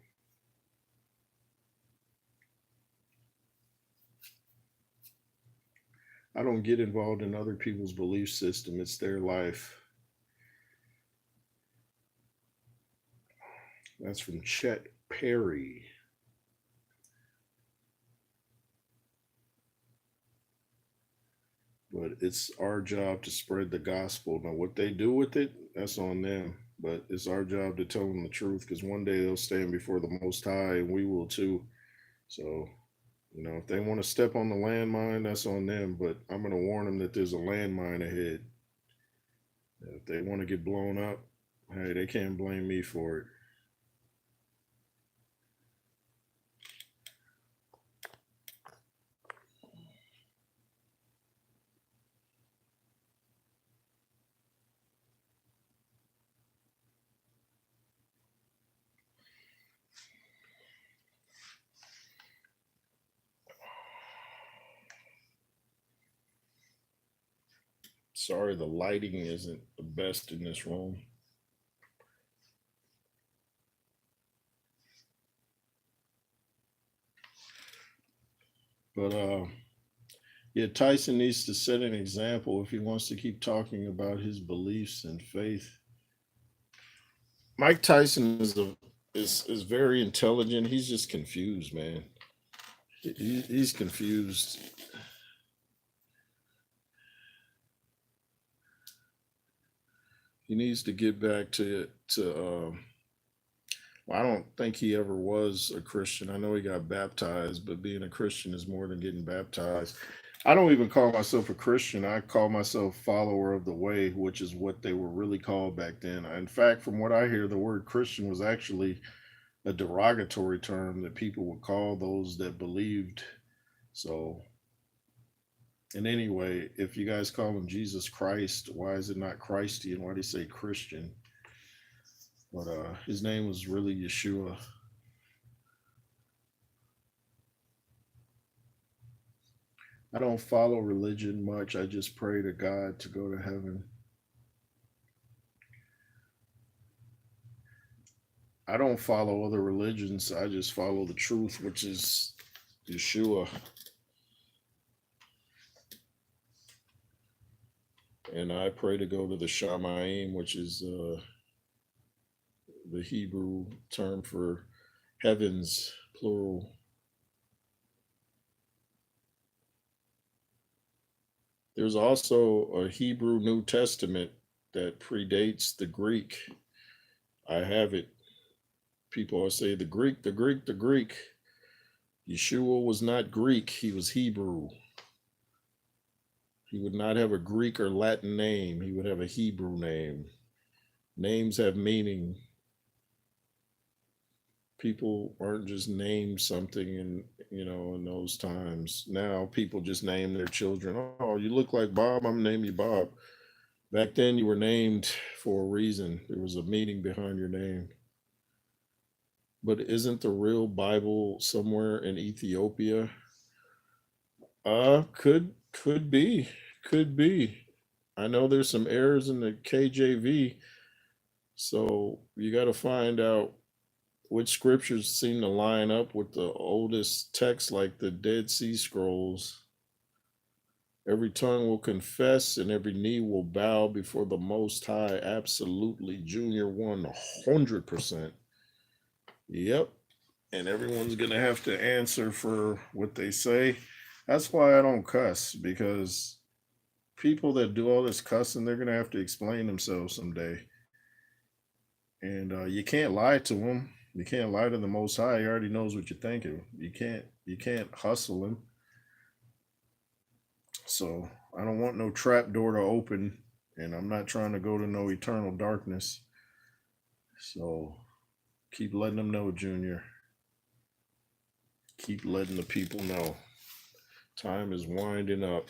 A: I don't get involved in other people's belief system. It's their life. That's from Chet Perry. But it's our job to spread the gospel. Now, what they do with it, that's on them. but it's our job to tell them the truth because one day they'll stand before the Most High and we will too. So, if they want to step on the landmine, that's on them, but I'm going to warn them that there's a landmine ahead. If they want to get blown up, hey, they can't blame me for it. Sorry, the lighting isn't the best in this room. But yeah, Tyson needs to set an example if he wants to keep talking about his beliefs and faith. Mike Tyson is very intelligent. He's just confused, man. He's confused. He needs to get back to well, I don't think he ever was a Christian. I know he got baptized, but being a Christian is more than getting baptized. I don't even call myself a Christian. I call myself follower of the way, which is what they were really called back then. In fact, from what I hear, the word Christian was actually a derogatory term that people would call those that believed. So, and anyway, if you guys call him Jesus Christ, why is it not Christian? Why do you say Christian? But his name was really Yeshua. I don't follow religion much. I just pray to God to go to heaven. I don't follow other religions. I just follow the truth, which is Yeshua. And I pray to go to the Shamayim, which is the Hebrew term for heavens, plural. There's also a Hebrew New Testament that predates the Greek. I have it. People always say the Greek, the Greek, the Greek. Yeshua was not Greek, he was Hebrew. He would not have a Greek or Latin name, he would have a Hebrew name. Names have meaning. People aren't just named something in those times. Now people just name their children. Oh, you look like Bob, I'm gonna name you Bob. Back then you were named for a reason. There was a meaning behind your name. But isn't the real Bible somewhere in Ethiopia? Could be. Could be. I know there's some errors in the KJV. So you got to find out which scriptures seem to line up with the oldest texts like the Dead Sea Scrolls. Every tongue will confess and every knee will bow before the Most High. Absolutely. Junior 100%. Yep. And everyone's going to have to answer for what they say. That's why I don't cuss, because people that do all this cussing, they're going to have to explain themselves someday. And you can't lie to them. You can't lie to the Most High. He already knows what you're thinking. You can't hustle him. So I don't want no trap door to open, and I'm not trying to go to no eternal darkness. So keep letting them know, Junior. Keep letting the people know. Time is winding up.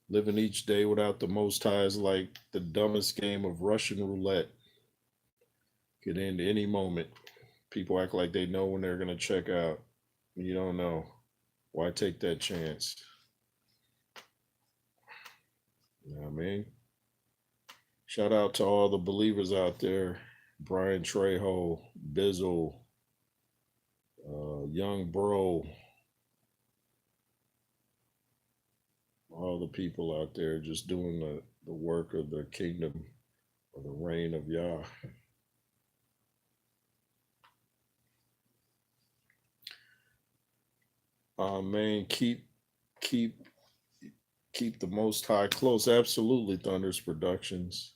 A: Living each day without the Most High is like the dumbest game of Russian roulette. Could end any moment. People act like they know when they're going to check out. You don't know. Why take that chance? You know what I mean? Shout out to all the believers out there. Brian Trejo, Bizzle, Young Bro, all the people out there just doing the work of the kingdom or the reign of Yah. Man, keep the Most High close. Absolutely, Thunders Productions.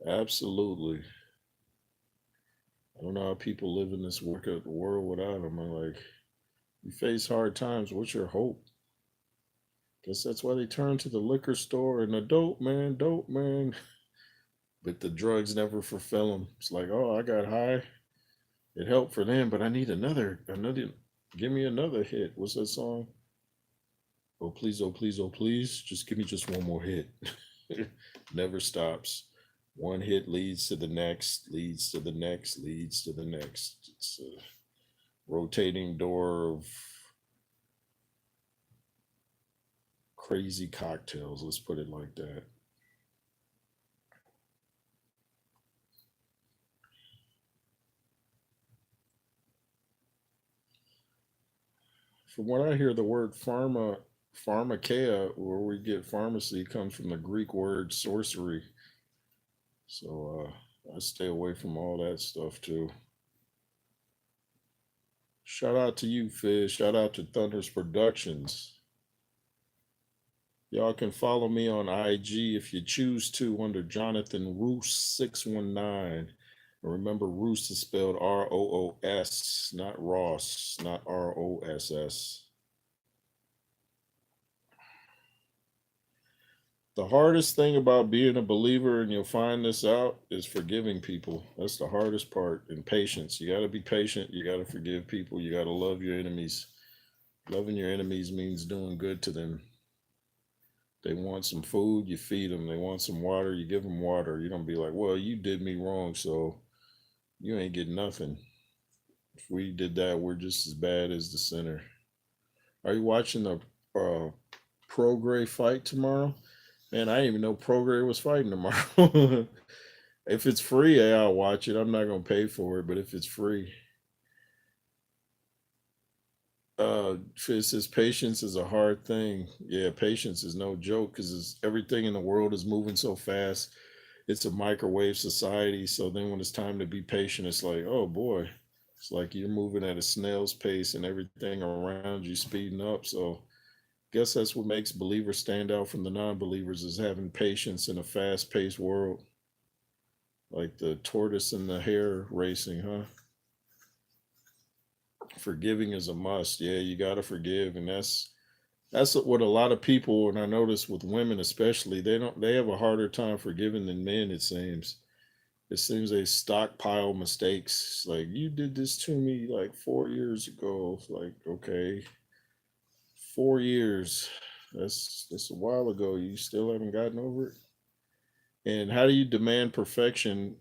A: Absolutely. I don't know how people live in this wicked world without them. I'm like, you face hard times. What's your hope? Guess that's why they turn to the liquor store and the dope man. But the drugs never fulfill them. It's like, oh, I got high. It helped for them, but I need another. Give me another hit. What's that song? Oh please, oh please, oh please. Just give me just one more hit. Never stops. One hit leads to the next, leads to the next, leads to the next. It's a rotating door of crazy cocktails. Let's put it like that. From what I hear, the word pharmakeia, where we get pharmacy, comes from the Greek word sorcery. So I stay away from all that stuff too. Shout out to you, Fizz. Shout out to Thunders Productions. Y'all can follow me on IG if you choose to under Jonathan Roos 619. And remember, Roos is spelled Roos, not Ross, not Ross. The hardest thing about being a believer, and you'll find this out, is forgiving people. That's the hardest part. And patience. You got to be patient. You got to forgive people. You got to love your enemies. Loving your enemies means doing good to them. They want some food, you feed them. They want some water, you give them water. You don't be like, well, you did me wrong, so you ain't getting nothing. If we did that, we're just as bad as the sinner. Are you watching the uh, Prograis fight tomorrow? Man, I didn't even know Prograis was fighting tomorrow. If it's free, yeah, I'll watch it. I'm not gonna pay for it, but if it's free, it says patience is a hard thing. Yeah, patience is no joke because everything in the world is moving so fast. It's a microwave society. So then when it's time to be patient, it's like, oh boy, it's like you're moving at a snail's pace and everything around you speeding up. So guess that's what makes believers stand out from the non-believers is having patience in a fast-paced world, like the tortoise and the hare racing, huh? Forgiving is a must. Yeah, you got to forgive, and that's what a lot of people, and I notice with women especially, they have a harder time forgiving than men. It seems they stockpile mistakes. Like you did this to me like 4 years ago. It's like okay, 4 years. That's a while ago. You still haven't gotten over it. And how do you demand perfection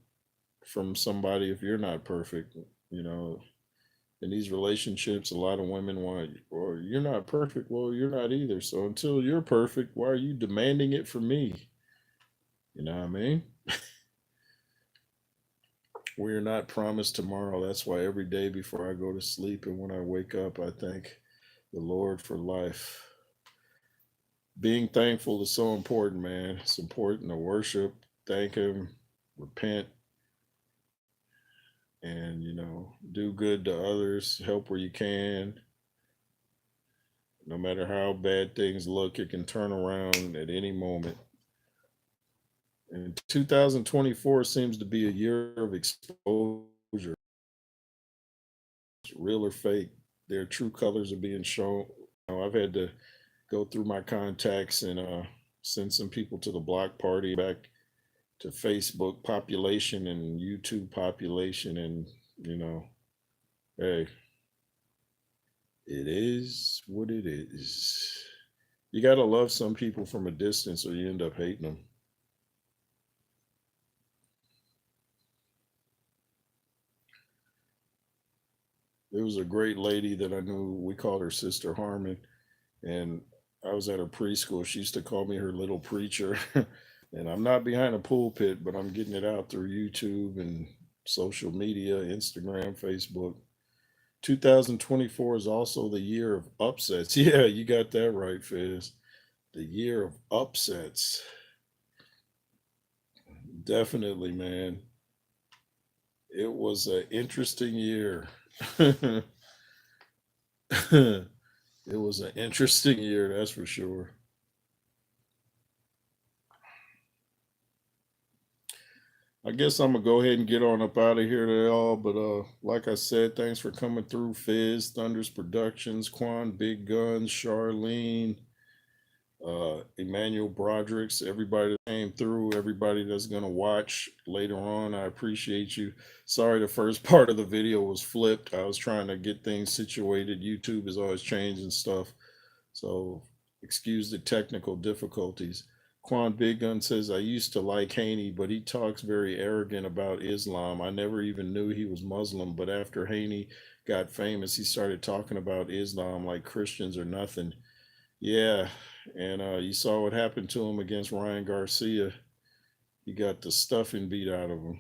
A: from somebody if you're not perfect? You know, in these relationships, a lot of women want, or you're not perfect. Well, you're not either. So until you're perfect, why are you demanding it from me? You know what I mean? We're not promised tomorrow. That's why every day before I go to sleep and when I wake up, I thank the Lord for life. Being thankful is so important, man. It's important to worship, thank Him, repent, and, do good to others, help where you can. No matter how bad things look, it can turn around at any moment. And 2024 seems to be a year of exposure, real or fake. Their true colors are being shown. I've had to go through my contacts and send some people to the block party back to Facebook population and YouTube population. And, you know, hey, it is what it is. You got to love some people from a distance or you end up hating them. There was a great lady that I knew. We called her Sister Harmon. And I was at her preschool. She used to call me her little preacher. And I'm not behind a pulpit, but I'm getting it out through YouTube and social media, Instagram, Facebook. 2024 is also the year of upsets. Yeah, you got that right, Fizz. The year of upsets. Definitely, man. It was an interesting year. It was an interesting year, that's for sure. I guess I'm gonna go ahead and get on up out of here to y'all. But like I said, thanks for coming through. Fizz, Thunders Productions, Quan, Big Guns, Charlene, Emmanuel Broderick's, everybody that came through, everybody that's gonna watch later on. I appreciate you. Sorry, the first part of the video was flipped. I was trying to get things situated. YouTube is always changing stuff, so excuse the technical difficulties. Quan Big Gun says, I used to like Haney, but he talks very arrogant about Islam. I never even knew he was Muslim, but after Haney got famous, he started talking about Islam like Christians are nothing. Yeah, and you saw what happened to him against Ryan Garcia. He got the stuffing beat out of him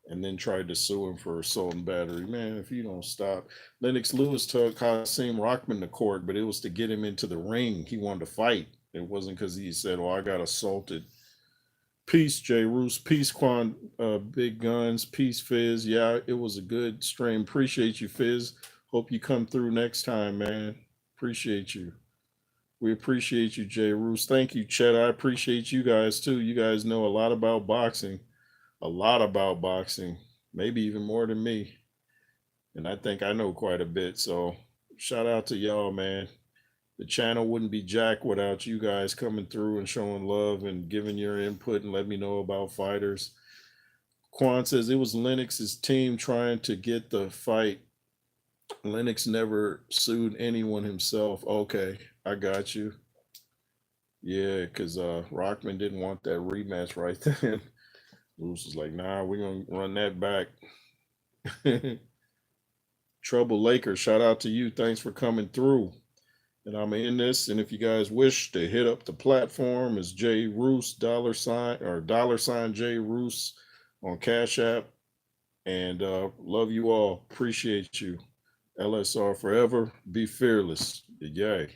A: and then tried to sue him for assault and battery. Man, if you don't stop. Lennox Lewis took Hasim Rockman to court, but it was to get him into the ring. He wanted to fight. It wasn't because he said, well, I got assaulted. Peace, Jay Roos. Peace, Quan Big Guns. Peace, Fizz. Yeah, it was a good stream. Appreciate you, Fizz. Hope you come through next time, man. Appreciate you. We appreciate you, Jay Roos. Thank you, Chet. I appreciate you guys too. You guys know a lot about boxing. A lot about boxing. Maybe even more than me. And I think I know quite a bit. So shout out to y'all, man. The channel wouldn't be jack without you guys coming through and showing love and giving your input and let me know about fighters. Quan says it was Lennox's team trying to get the fight. Lennox never sued anyone himself. Okay, I got you. Yeah, because Rockman didn't want that rematch right then. Bruce was like, nah, we're going to run that back. Trouble Laker, shout out to you. Thanks for coming through. And I'm in this. And if you guys wish to hit up the platform, it's J Roos $ J Roos on Cash App. And love you all. Appreciate you. LSR forever. Be fearless. Yay.